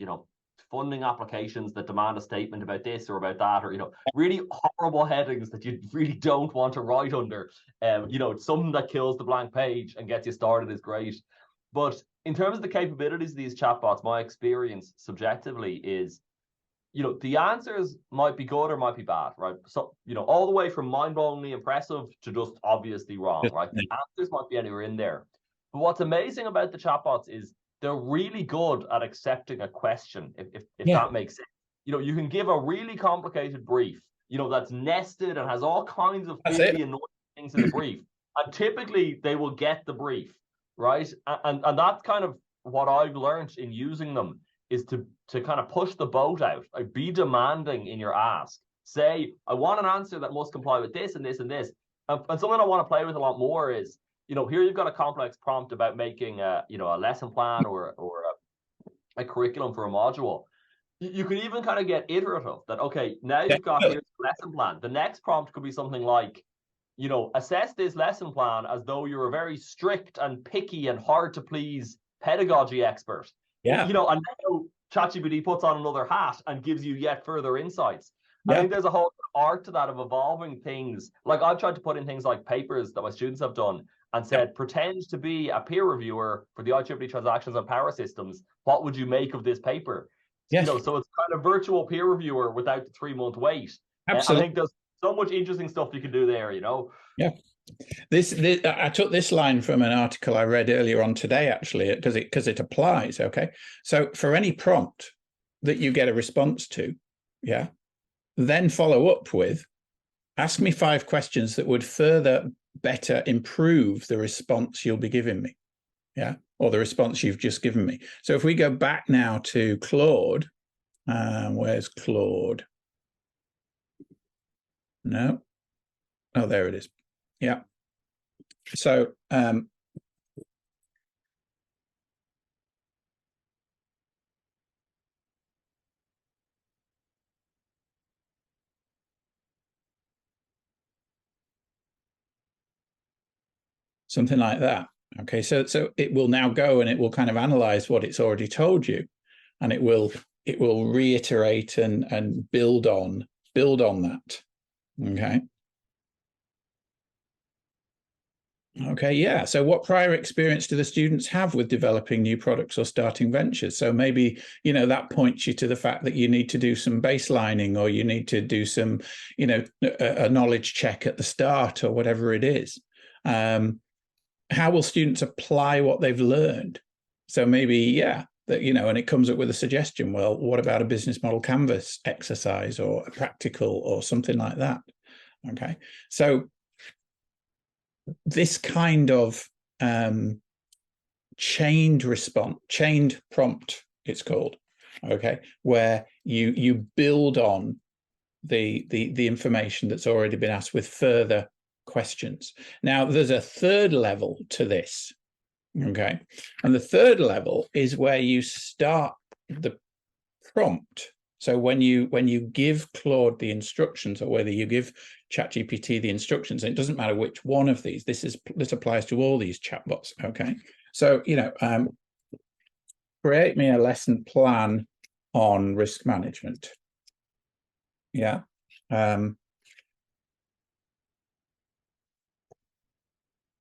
funding applications that demand a statement about this or about that, or, really horrible headings that you really don't want to write under. Something that kills the blank page and gets you started is great. But in terms of the capabilities of these chatbots, my experience subjectively is, the answers might be good or might be bad, right? So, all the way from mind-blowingly impressive to just obviously wrong, right? The answers might be anywhere in there. But what's amazing about the chatbots is they're really good at accepting a question, if that makes sense. You can give a really complicated brief, that's nested and has all kinds of really annoying things in the brief. And typically they will get the brief, right? And that's kind of what I've learned in using them, is to kind of push the boat out. Like, be demanding in your ask. Say, I want an answer that must comply with this and this and this. And something I want to play with a lot more is, you know, here you've got a complex prompt about making a, you know, a lesson plan or a curriculum for a module. You could even kind of get iterative that, okay, now you've got here's the lesson plan. The next prompt could be something like, you know, assess this lesson plan as though you're a very strict and picky and hard to please pedagogy expert. Yeah. You know, and now ChatGPT puts on another hat and gives you yet further insights. I think there's a whole art to that of evolving things. Like I've tried to put in things like papers that my students have done and said, pretend to be a peer reviewer for the IEEE transactions on power systems. What would you make of this paper? Yes. You know, so it's kind of virtual peer reviewer without the 3-month wait. Absolutely. I think there's so much interesting stuff you can do there, you know. Yeah. This I took this line from an article I read earlier on today, actually, because it applies. Okay. So for any prompt that you get a response to, yeah, then follow up with, ask me 5 questions that would further better improve the response you'll be giving me. Yeah. Or the response you've just given me. So if we go back now to Claude, where's Claude? No. Oh, there it is. Yeah. So something like that. Okay, so it will now go and it will kind of analyze what it's already told you, and it will reiterate and build on that. Okay. Okay, yeah. So what prior experience do the students have with developing new products or starting ventures? So maybe, you know, that points you to the fact that you need to do some baselining, or you need to do some, you know, a knowledge check at the start, or whatever it is. How will students apply what they've learned? So maybe, yeah, that, you know, and it comes up with a suggestion. Well, what about a business model canvas exercise, or a practical, or something like that? Okay, so this kind of chained prompt, it's called, okay, where you build on the information that's already been asked with further questions. Now, there's a third level to this, okay, and the third level is where you start the prompt. So when you give Claude the instructions, or whether you give ChatGPT the instructions, and it doesn't matter which one of these, this applies to all these chatbots, okay? So, you know, create me a lesson plan on risk management. Yeah.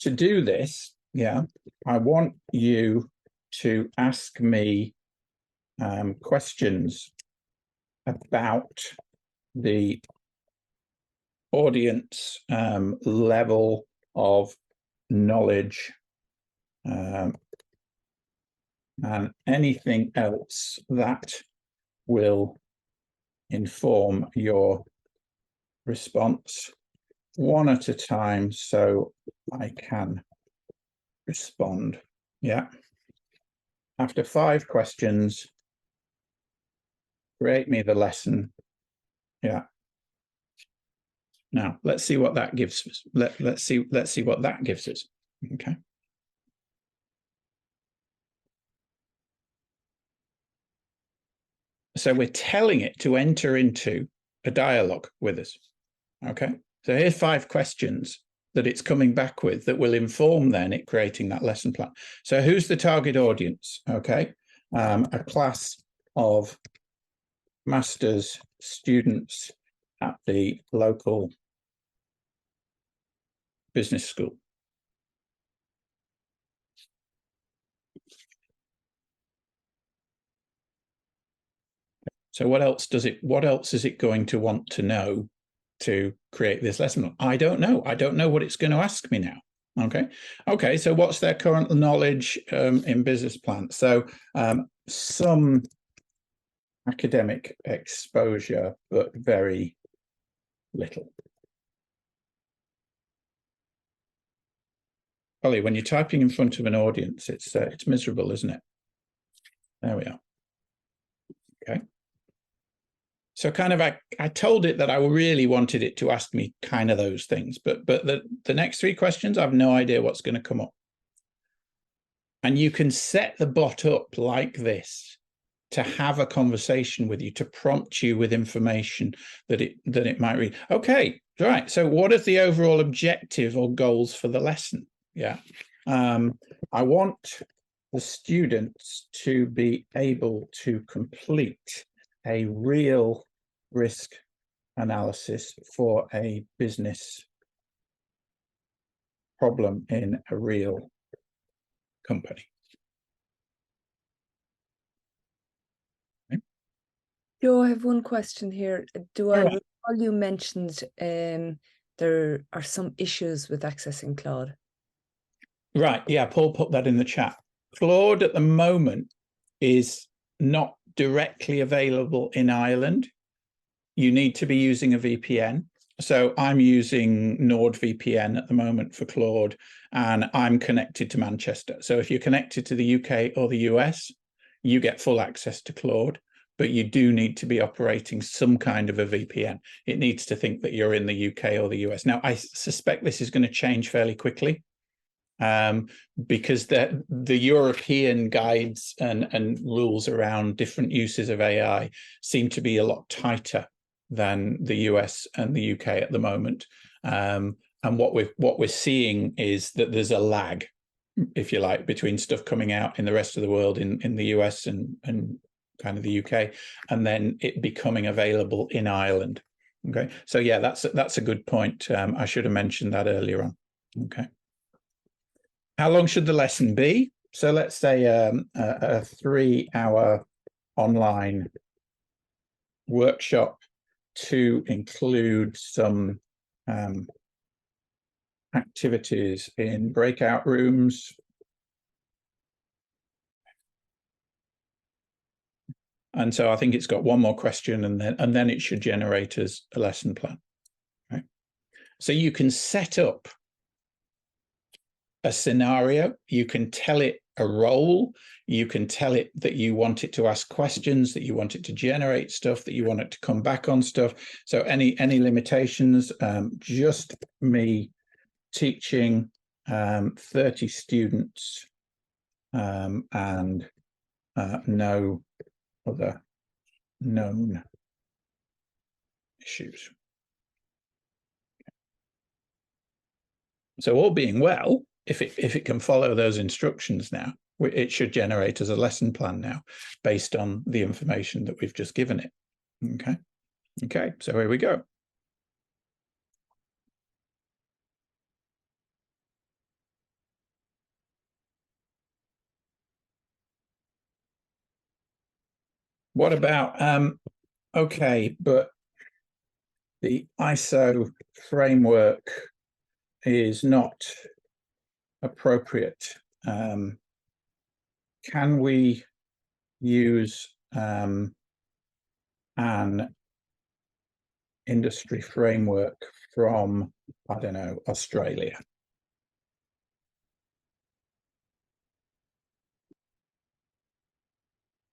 To do this, yeah, I want you to ask me questions about the audience level of knowledge and anything else that will inform your response, one at a time, so I can respond. Yeah. After 5 questions, create me the lesson. Yeah. Now let's see what that gives us. Let's see what that gives us. Okay. So we're telling it to enter into a dialogue with us. Okay. So here's 5 questions that it's coming back with that will inform then it creating that lesson plan. So who's the target audience? Okay. A class of master's students at the local business school. So what else is it going to want to know to create this lesson? I don't know. I don't know what it's going to ask me now. Okay. So what's their current knowledge in business plans? So some academic exposure, but very little. Holly, when you're typing in front of an audience, it's miserable, isn't it? There we are. Okay. So kind of I told it that I really wanted it to ask me kind of those things, but the next 3 questions, I have no idea what's going to come up. And you can set the bot up like this to have a conversation with you, to prompt you with information that it might read. Okay, right. So what is the overall objective or goals for the lesson? Yeah. I want the students to be able to complete a real risk analysis for a business problem in a real company. Joe, I have one question here. I recall you mentioned there are some issues with accessing Claude? Right, yeah, Paul put that in the chat. Claude at the moment is not directly available in Ireland. You need to be using a VPN. So I'm using NordVPN at the moment for Claude, and I'm connected to Manchester. So if you're connected to the UK or the US, you get full access to Claude, but you do need to be operating some kind of a VPN. It needs to think that you're in the UK or the US. Now, I suspect this is going to change fairly quickly, because the European guides and rules around different uses of AI seem to be a lot tighter than the US and the UK at the moment. And what we're seeing is that there's a lag, if you like, between stuff coming out in the rest of the world, in the US and kind of the UK, and then it becoming available in Ireland. Okay, so yeah, that's a good point. I should have mentioned that earlier on. Okay. How long should the lesson be? So let's say a 3-hour online workshop to include some activities in breakout rooms. And so I think it's got one more question, and then it should generate as a lesson plan. Right? So you can set up a scenario, you can tell it a role, you can tell it that you want it to ask questions, that you want it to generate stuff, that you want it to come back on stuff. So any limitations, just me teaching 30 students and no other known issues. So all being well, if it can follow those instructions now, it should generate as a lesson plan now, based on the information that we've just given it. Okay, so here we go. What about, okay, but the ISO framework is not appropriate. Can we use an industry framework from, I don't know, Australia?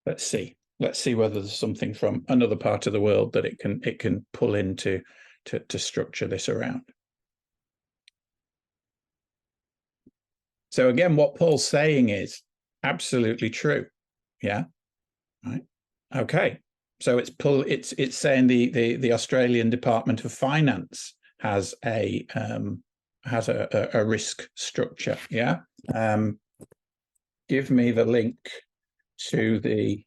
Let's see whether there's something from another part of the world that it can pull into to structure this around. So again, what Paul's saying is absolutely true. Yeah. Right. Okay. So it's saying the Australian Department of Finance has a risk structure. Yeah. Give me the link to the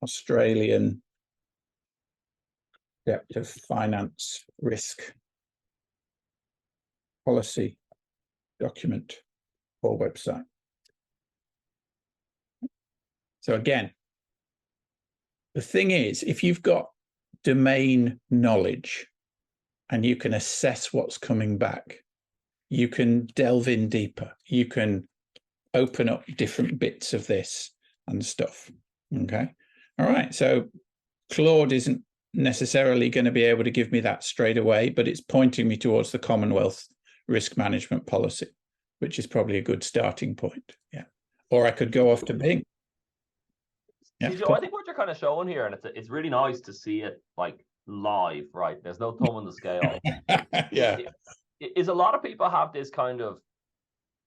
Australian Department of Finance risk policy document or website. So again, the thing is, if you've got domain knowledge and you can assess what's coming back, you can delve in deeper. You can open up different bits of this and stuff. Okay. All right. So Claude isn't necessarily going to be able to give me that straight away, but it's pointing me towards the Commonwealth risk management policy, which is probably a good starting point. Yeah. Or I could go off to Bing. Yeah, See, Joe, I think what you're kind of showing here, and it's really nice to see it like live, right? There's no thumb on the scale. Yeah. Is a lot of people have this kind of,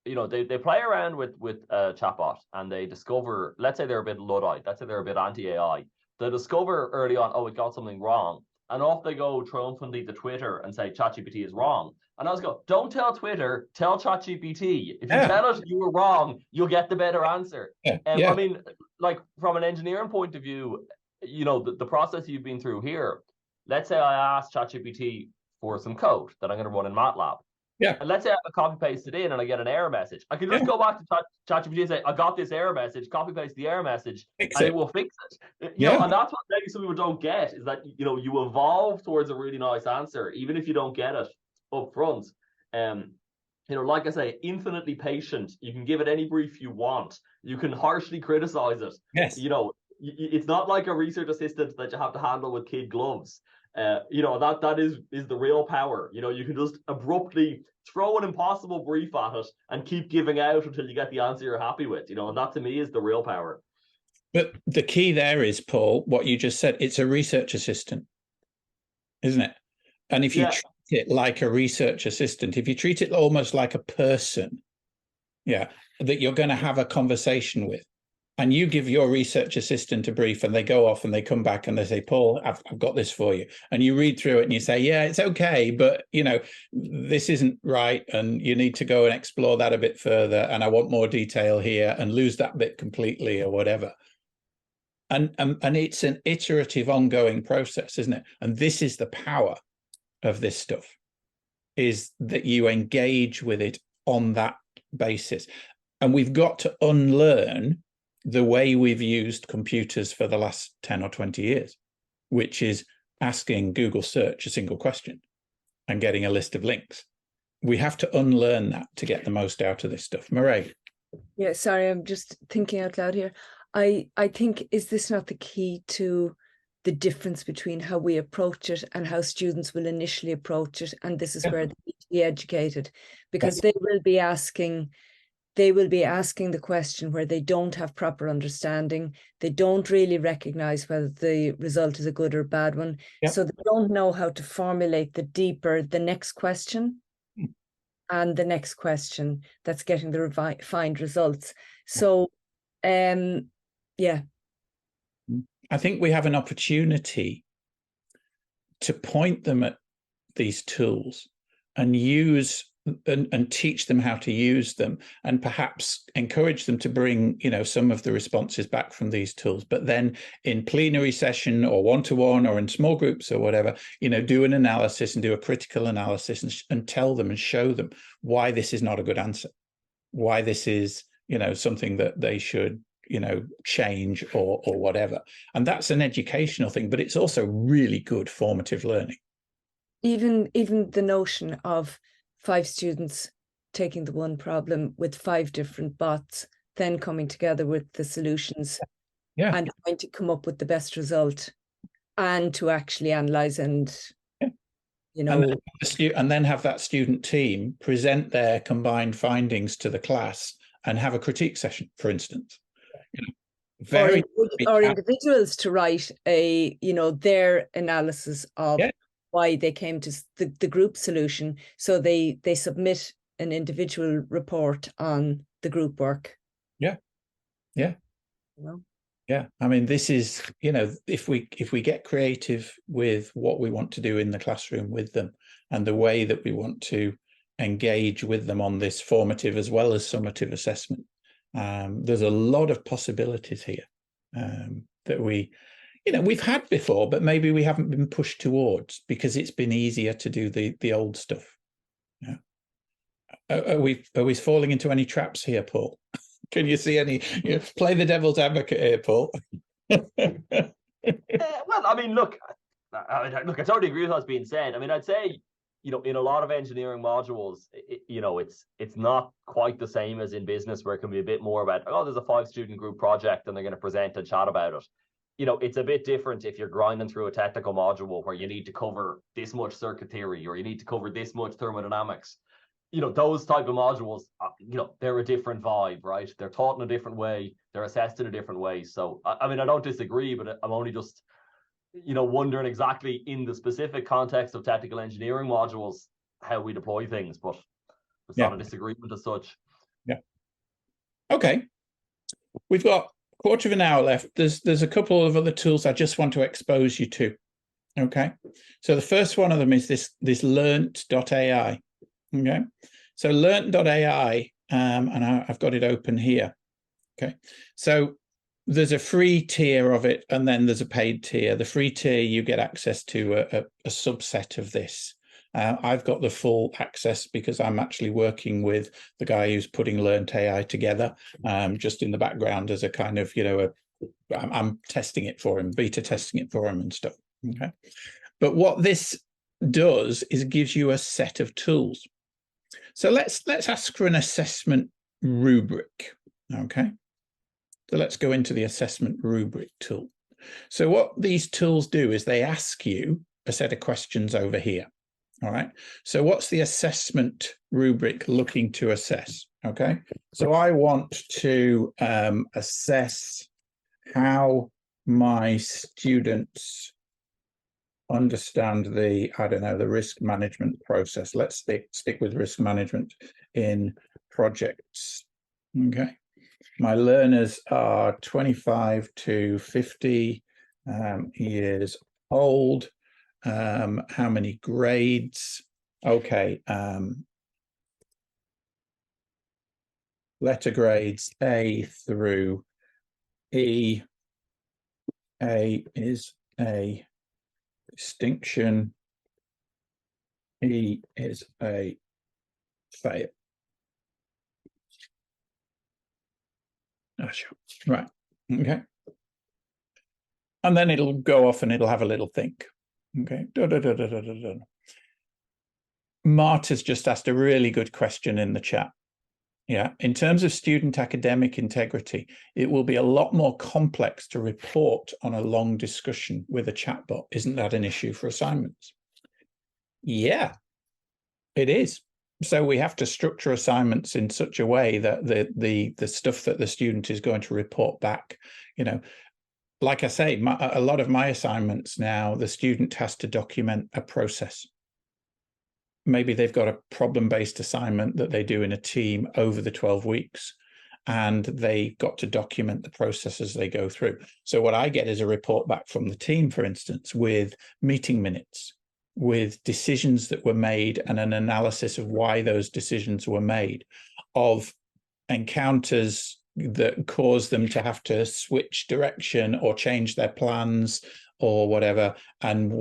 they play around with a chatbot and they discover, let's say they're a bit Luddite, let's say they're a bit anti-AI. They discover early on, oh, it got something wrong. And off they go triumphantly to Twitter and say ChatGPT is wrong. And I was go, don't tell Twitter, tell ChatGPT. If you tell it you were wrong, you'll get the better answer. I mean, like from an engineering point of view, the process you've been through here, let's say I ask ChatGPT for some code that I'm going to run in MATLAB. Yeah. And let's say I copy paste it in and I get an error message. I can just go back to ChatGPT and say, I got this error message, copy paste the error message, and it will fix it. You know, and that's what maybe some people don't get, is that, you evolve towards a really nice answer, even if you don't get it up front. Like I say, infinitely patient. You can give it any brief you want. You can harshly criticize it. Yes. It's not like a research assistant that you have to handle with kid gloves. That is the real power. You can just abruptly throw an impossible brief at it and keep giving out until you get the answer you're happy with. And that to me is the real power. But the key there is, Paul, what you just said, it's a research assistant, isn't it? And if you treat it like a research assistant, if you treat it almost like a person, that you're going to have a conversation with, and you give your research assistant a brief and they go off and they come back and they say, Paul, I've got this for you. And you read through it and you say, yeah, it's okay, but, this isn't right. And you need to go and explore that a bit further. And I want more detail here, and lose that bit completely or whatever. And it's an iterative, ongoing process, isn't it? And this is the power of this stuff, is that you engage with it on that basis. And we've got to unlearn the way we've used computers for the last 10 or 20 years, which is asking Google search a single question and getting a list of links. We have to unlearn that to get the most out of this stuff. Mairead. Yeah, sorry, I'm just thinking out loud here. I think, is this not the key to the difference between how we approach it and how students will initially approach it? And this is where they need to be educated, because they will be asking the question where they don't have proper understanding. They don't really recognize whether the result is a good or bad one. So they don't know how to formulate the next question and the next question that's getting the refined results. So, I think we have an opportunity to point them at these tools and use and teach them how to use them, and perhaps encourage them to bring, some of the responses back from these tools. But then in plenary session or one-to-one or in small groups or whatever, do an analysis and do a critical analysis and tell them and show them why this is not a good answer, why this is, something that they should, change or whatever. And that's an educational thing, but it's also really good formative learning. Even the notion of 5 students taking the one problem with 5 different bots, then coming together with the solutions and trying to come up with the best result, and to actually analyze and and then have that student team present their combined findings to the class and have a critique session, for instance. Or individuals to write their analysis of why they came to the group solution. So they submit an individual report on the group work. I mean, this is, if we get creative with what we want to do in the classroom with them and the way that we want to engage with them on this formative as well as summative assessment, there's a lot of possibilities here that we've had before, but maybe we haven't been pushed towards because it's been easier to do the old stuff. Are we falling into any traps here, Paul? Can you see any? Play the devil's advocate here, Paul. Well, I mean, look, I totally agree with what's being said. I mean, I'd say, in a lot of engineering modules, it's not quite the same as in business, where it can be a bit more about, there's a 5-student group project and they're going to present and chat about it. It's a bit different if you're grinding through a technical module where you need to cover this much circuit theory or you need to cover this much thermodynamics. you know, those type of modules, you know, they're a different vibe, right? They're taught in a different way, they're assessed in a different way. So I mean, I don't disagree, but I'm only just, you know, wondering exactly in the specific context of technical engineering modules how we deploy things, but it's not a disagreement as such. Yeah. Okay. We've got a quarter of an hour left. There's a couple of other tools I just want to expose you to. Okay. So the first one of them is this learnt.ai. Okay. So learnt.ai, and I've got it open here. Okay. So there's a free tier of it, and then there's a paid tier. The free tier, you get access to a subset of this. I've got the full access because I'm actually working with the guy who's putting Learnt AI together, just in the background as a kind of, you know, I'm testing it for him, beta testing it for him and stuff. Okay. But what this does is it gives you a set of tools. So let's ask for an assessment rubric. Okay. So let's go into the assessment rubric tool. So what these tools do is they ask you a set of questions over here. All right. So what's the assessment rubric looking to assess? Okay. So I want to assess how my students understand the, I don't know, the risk management process. Let's stick with risk management in projects. Okay. My learners are 25 to 50 years old. How many grades? Okay. Letter grades A through E. A is a distinction. E is a fail. Oh, sure. Right. Okay. And then it'll go off and it'll have a little think. Okay. Marta's just asked a really good question in the chat. Yeah. In terms of student academic integrity, it will be a lot more complex to report on a long discussion with a chatbot. Isn't that an issue for assignments? Yeah, it is. So we have to structure assignments in such a way that the stuff that the student is going to report back, you know, like I say, a lot of my assignments now, the student has to document a process. Maybe they've got a problem-based assignment that they do in a team over the 12 weeks, and they've got to document the process as they go through. So what I get is a report back from the team, for instance, with meeting minutes, with decisions that were made and an analysis of why those decisions were made, of encounters that cause them to have to switch direction or change their plans or whatever, and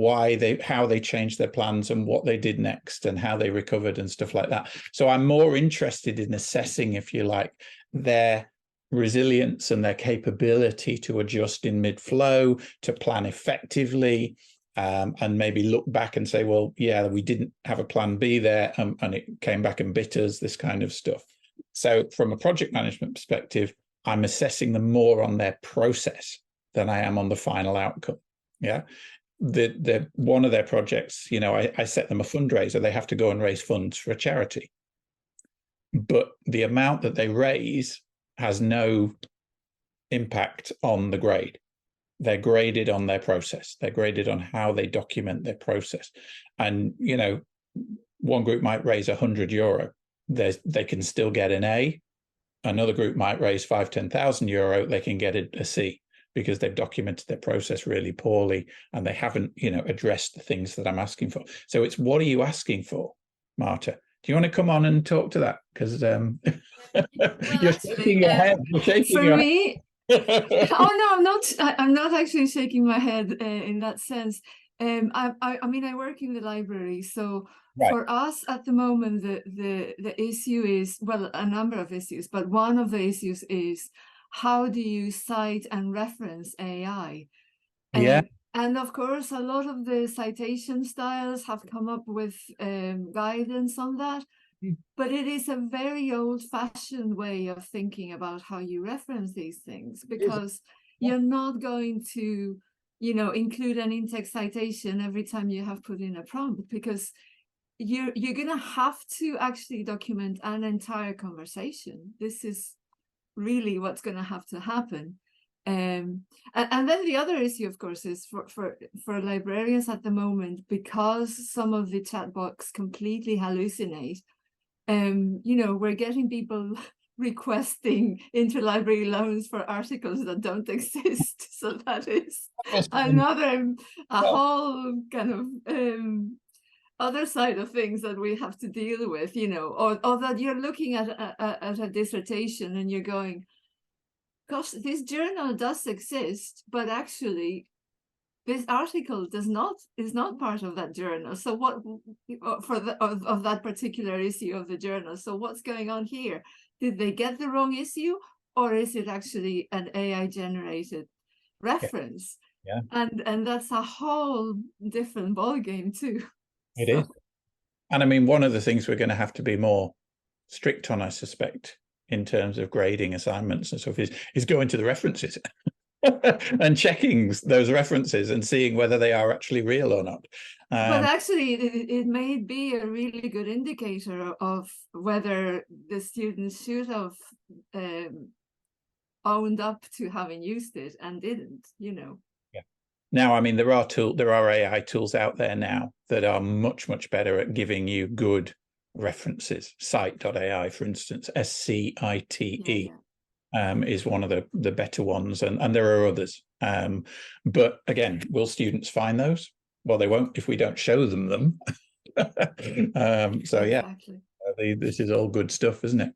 how they changed their plans and what they did next and how they recovered and stuff like that. So I'm more interested in assessing, if you like, their resilience and their capability to adjust in mid-flow, to plan effectively, and maybe look back and say, well, yeah, we didn't have a plan B there, and it came back and bit us, this kind of stuff. So from a project management perspective, I'm assessing them more on their process than I am on the final outcome. Yeah. One of their projects, you know, I set them a fundraiser. They have to go and raise funds for a charity. But the amount that they raise has no impact on the grade. They're graded on their process. They're graded on how they document their process. And, you know, one group might raise €100. They can still get an A. Another group might raise €5,000-10,000. They can get a C, because they've documented their process really poorly and they haven't, you know, addressed the things that I'm asking for. So it's, what are you asking for, Marta? Do you want to come on and talk to that? Because you're shaking your head. You're shaking your me, head. oh no, I'm not actually shaking my head in that sense. I mean, I work in the library, so Right. For us at the moment, the issue is, well, a number of issues, but one of the issues is, how do you cite and reference AI? Yeah. And of course, a lot of the citation styles have come up with guidance on that. But it is a very old-fashioned way of thinking about how you reference these things, because you're not going to, you know, include an in-text citation every time you have put in a prompt, because you're gonna have to actually document an entire conversation. This is really what's gonna have to happen. And then the other issue, of course, is for librarians at the moment, because some of the chatbots completely hallucinate. You know, we're getting people requesting interlibrary loans for articles that don't exist. So that is another, a whole kind of other side of things that we have to deal with, you know, or that you're looking at a dissertation and you're going, gosh, this journal does exist, but actually this article is not part of that journal. So what of that particular issue of the journal? So what's going on here? Did they get the wrong issue, or is it actually an AI generated reference? Yeah. And that's a whole different ballgame too. It is. And I mean, one of the things we're going to have to be more strict on, I suspect, in terms of grading assignments and stuff is going to the references and checking those references and seeing whether they are actually real or not. But actually, it may be a really good indicator of whether the students should have owned up to having used it and didn't, you know. Yeah. Now, I mean, there are AI tools out there now that are much, much better at giving you good references. Cite.ai, for instance, SCITE. Is one of the better ones, and there are others. But again, will students find those? Well, they won't if we don't show them. So yeah, this is all good stuff, isn't it?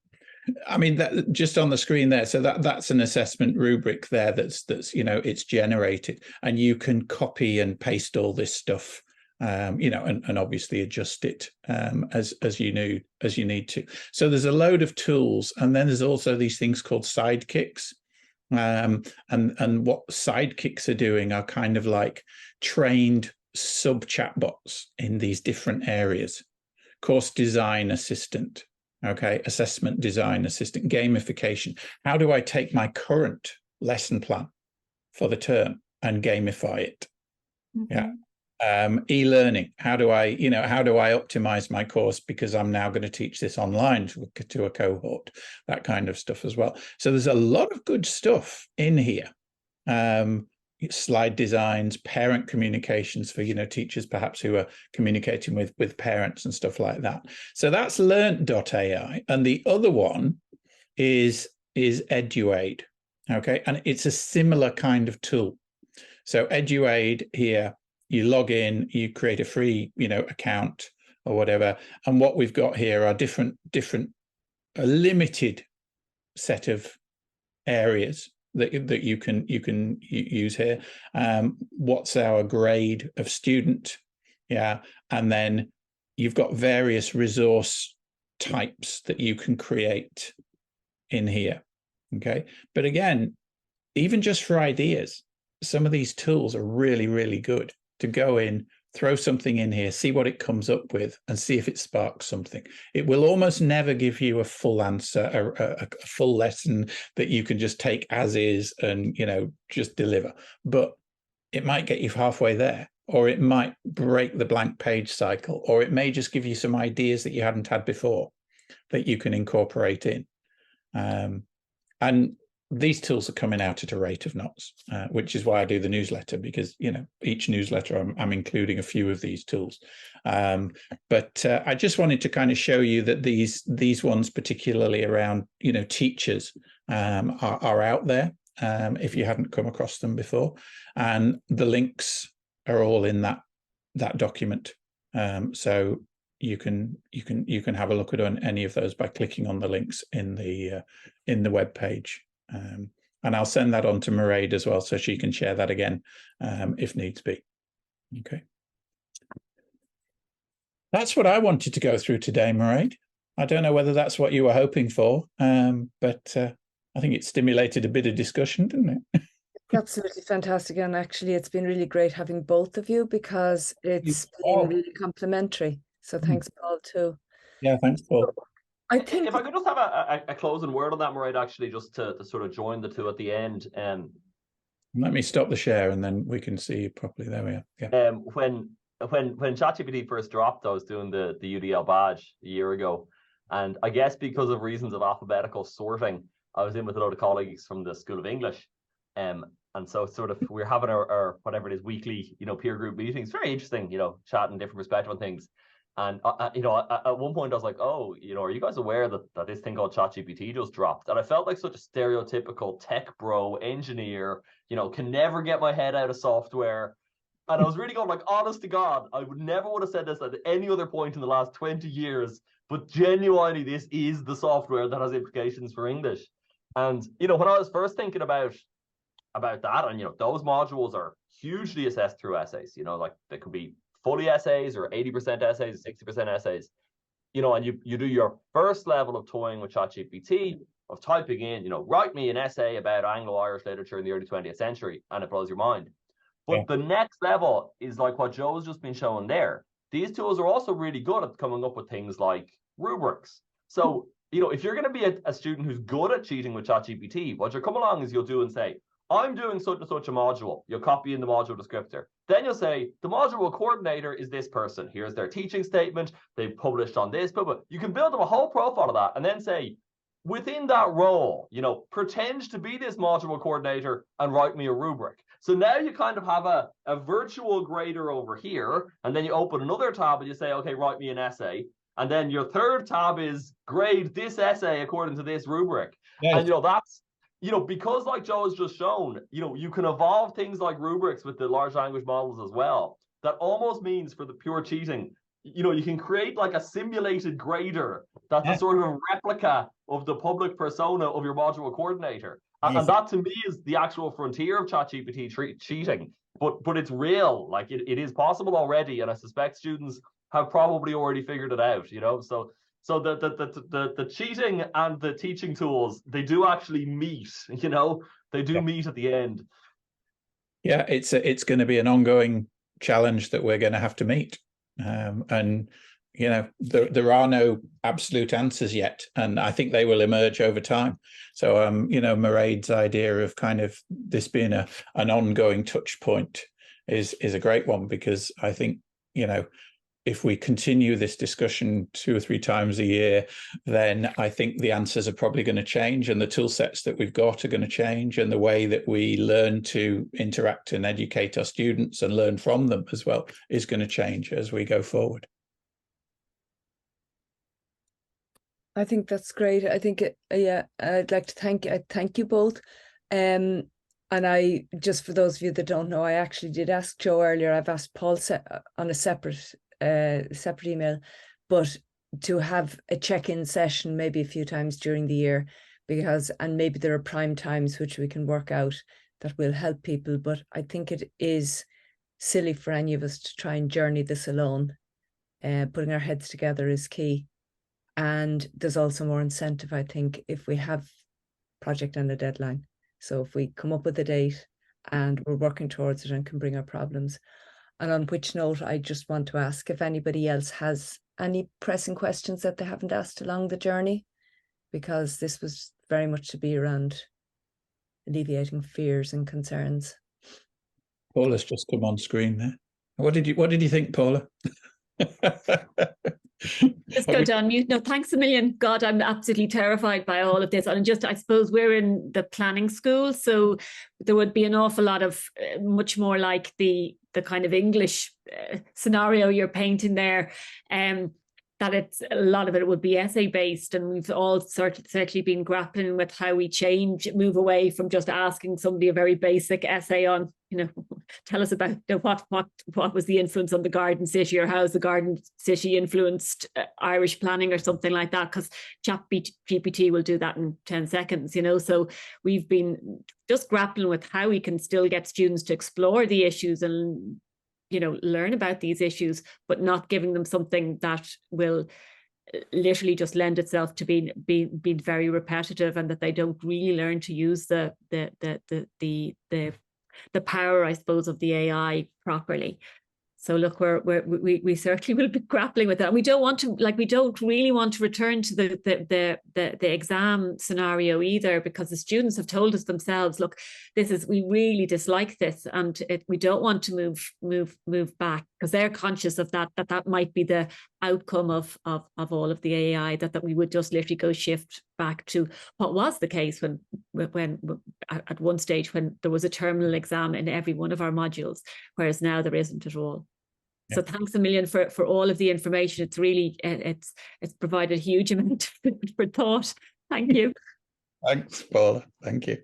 I mean, that just on the screen there. So that's an assessment rubric there. That's you know, it's generated, and you can copy and paste all this stuff. You know, and obviously adjust it as you need to. So there's a load of tools, and then there's also these things called sidekicks. And what sidekicks are doing are kind of like trained sub chatbots in these different areas. Course design assistant, okay, assessment design assistant, gamification. How do I take my current lesson plan for the term and gamify it? Yeah. E-learning. How do I optimize my course because I'm now going to teach this online to a cohort, that kind of stuff as well. So there's a lot of good stuff in here. Slide designs, parent communications for, you know, teachers perhaps who are communicating with parents and stuff like that. So that's learnt.ai. And the other one is EduAid. Okay. And it's a similar kind of tool. So EduAid here, you log in, you create a free, you know, account or whatever. And what we've got here are a limited set of areas that you can use here. What's our grade of student? Yeah. And then you've got various resource types that you can create in here. Okay. But again, even just for ideas, some of these tools are really, really good to go in, throw something in here, see what it comes up with, and see if it sparks something. It will almost never give you a full answer, a full lesson that you can just take as is and, you know, just deliver. But it might get you halfway there, or it might break the blank page cycle, or it may just give you some ideas that you hadn't had before that you can incorporate in. And these tools are coming out at a rate of knots, which is why I do the newsletter, because, you know, each newsletter I'm including a few of these tools. But I just wanted to kind of show you that these ones, particularly around, you know, teachers, are out there if you haven't come across them before, and the links are all in that document. So you can have a look at any of those by clicking on the links in the web page. And I'll send that on to Mairead as well, so she can share that again if needs be. Okay. That's what I wanted to go through today, Mairead. I don't know whether that's what you were hoping for, but I think it stimulated a bit of discussion, didn't it? Absolutely fantastic. And actually, it's been really great having both of you, because it's been really complimentary. So thanks, Paul, too. Yeah, thanks, Paul. I think if I could just have a closing word on that, Mairead, actually, just to sort of join the two at the end. Let me stop the share and then we can see you properly. There we are. Yeah. When when ChatGPT first dropped, I was doing the UDL badge a year ago, and I guess because of reasons of alphabetical sorting, I was in with a lot of colleagues from the School of English, and so sort of we're having our whatever it is weekly, peer group meetings. Very interesting, chatting different perspective on things. And at one point I was like, oh, are you guys aware that this thing called ChatGPT just dropped? And I felt like such a stereotypical tech bro engineer, can never get my head out of software. And I was really going like, honest to God, I would have said this at any other point in the last 20 years, but genuinely, this is the software that has implications for English. And, when I was first thinking about that, and, those modules are hugely assessed through essays, like they could be fully essays or 80% essays, 60% essays, and you do your first level of toying with ChatGPT, of typing in, write me an essay about Anglo-Irish literature in the early 20th century, and it blows your mind. But the next level is like what Joe's just been showing there. These tools are also really good at coming up with things like rubrics. So, if you're going to be a student who's good at cheating with ChatGPT, what you'll come along is you'll do and say, I'm doing such and such a module. You'll copy in the module descriptor. Then you'll say, the module coordinator is this person. Here's their teaching statement. They've published on this. But you can build them a whole profile of that and then say, within that role, pretend to be this module coordinator and write me a rubric. So now you kind of have a virtual grader over here, and then you open another tab and you say, okay, write me an essay. And then your third tab is grade this essay according to this rubric. Yes. And, that's, because like Joe has just shown, you can evolve things like rubrics with the large language models as well. That almost means for the pure cheating, you can create like a simulated grader that's a sort of replica of the public persona of your module coordinator. And that to me is the actual frontier of ChatGPT cheating. But it's real, like it is possible already, and I suspect students have probably already figured it out, So the cheating and the teaching tools, they do actually meet, they do meet at the end. Yeah, it's going to be an ongoing challenge that we're going to have to meet. And there are no absolute answers yet, and I think they will emerge over time. So Mairead's idea of kind of this being an ongoing touch point is a great one, because I think if we continue this discussion 2 or 3 times a year, then I think the answers are probably going to change, and the tool sets that we've got are going to change, and the way that we learn to interact and educate our students and learn from them as well is going to change as we go forward. I think that's great. I think, I'd like to thank you both. And I, just for those of you that don't know, I actually did ask Joe earlier. I've asked Paul on a separate email, but to have a check-in session maybe a few times during the year, and maybe there are prime times which we can work out that will help people. But I think it is silly for any of us to try and journey this alone. Putting our heads together is key. And there's also more incentive, I think, if we have project and a deadline. So if we come up with a date and we're working towards it and can bring our problems. And on which note, I just want to ask if anybody else has any pressing questions that they haven't asked along the journey, because this was very much to be around alleviating fears and concerns. Paula's just come on screen there. What did you think, Paula? Just go down mute. No, thanks a million. God, I'm absolutely terrified by all of this. And I suppose we're in the planning school, so there would be an awful lot of much more like the kind of English scenario you're painting there. That a lot of it would be essay based, and we've all certainly been grappling with how we move away from just asking somebody a very basic essay on, tell us about what was the influence on the Garden City, or how's the Garden City influenced Irish planning or something like that, because ChatGPT will do that in 10 seconds, So we've been just grappling with how we can still get students to explore the issues and learn about these issues, but not giving them something that will literally just lend itself to being very repetitive, and that they don't really learn to use the power, I suppose, of the AI properly. So look, we certainly will be grappling with that. And we don't really want to return to the exam scenario either, because the students have told us themselves, look, we really dislike this, and we don't want to move back, because they're conscious of that might be the outcome of all of the AI, that we would just literally go shift back to what was the case when at one stage when there was a terminal exam in every one of our modules, whereas now there isn't at all. So thanks a million for all of the information. It's really it's provided a huge amount for thought. Thank you. Thanks, Paula. Thank you.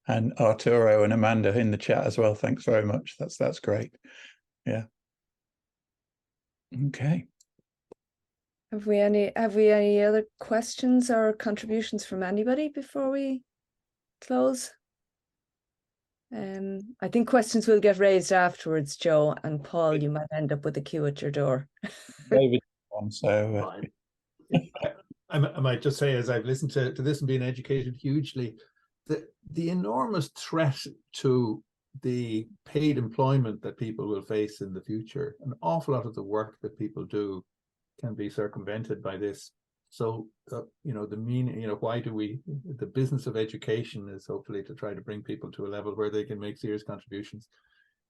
And Arturo and Amanda in the chat as well. Thanks very much. That's great. Yeah. Okay. Have we any other questions or contributions from anybody before we close? I think questions will get raised afterwards, Joe, and Paul, you might end up with a queue at your door. David, so I might just say, as I've listened to this and been educated hugely, the enormous threat to the paid employment that people will face in the future, an awful lot of the work that people do can be circumvented by this. So, why do the business of education is hopefully to try to bring people to a level where they can make serious contributions.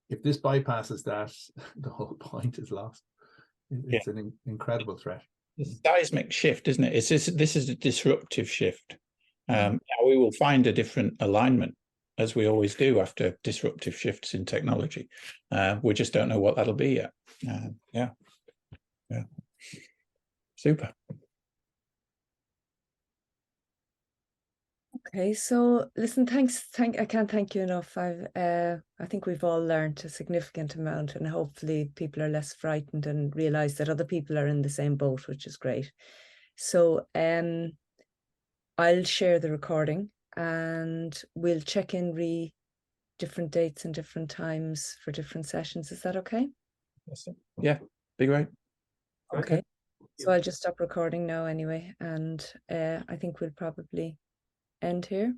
If this bypasses that, the whole point is lost. It's an incredible threat. It's a seismic shift, isn't it? This is a disruptive shift. We will find a different alignment, as we always do after disruptive shifts in technology. We just don't know what that'll be yet. Yeah. Super. Okay, so listen, thanks. I can't thank you enough. I think we've all learned a significant amount, and hopefully people are less frightened and realize that other people are in the same boat, which is great. So I'll share the recording and we'll check in different dates and different times for different sessions. Is that okay? Yes, yeah, be great. Okay. So I'll just stop recording now anyway, and I think we'll probably end here.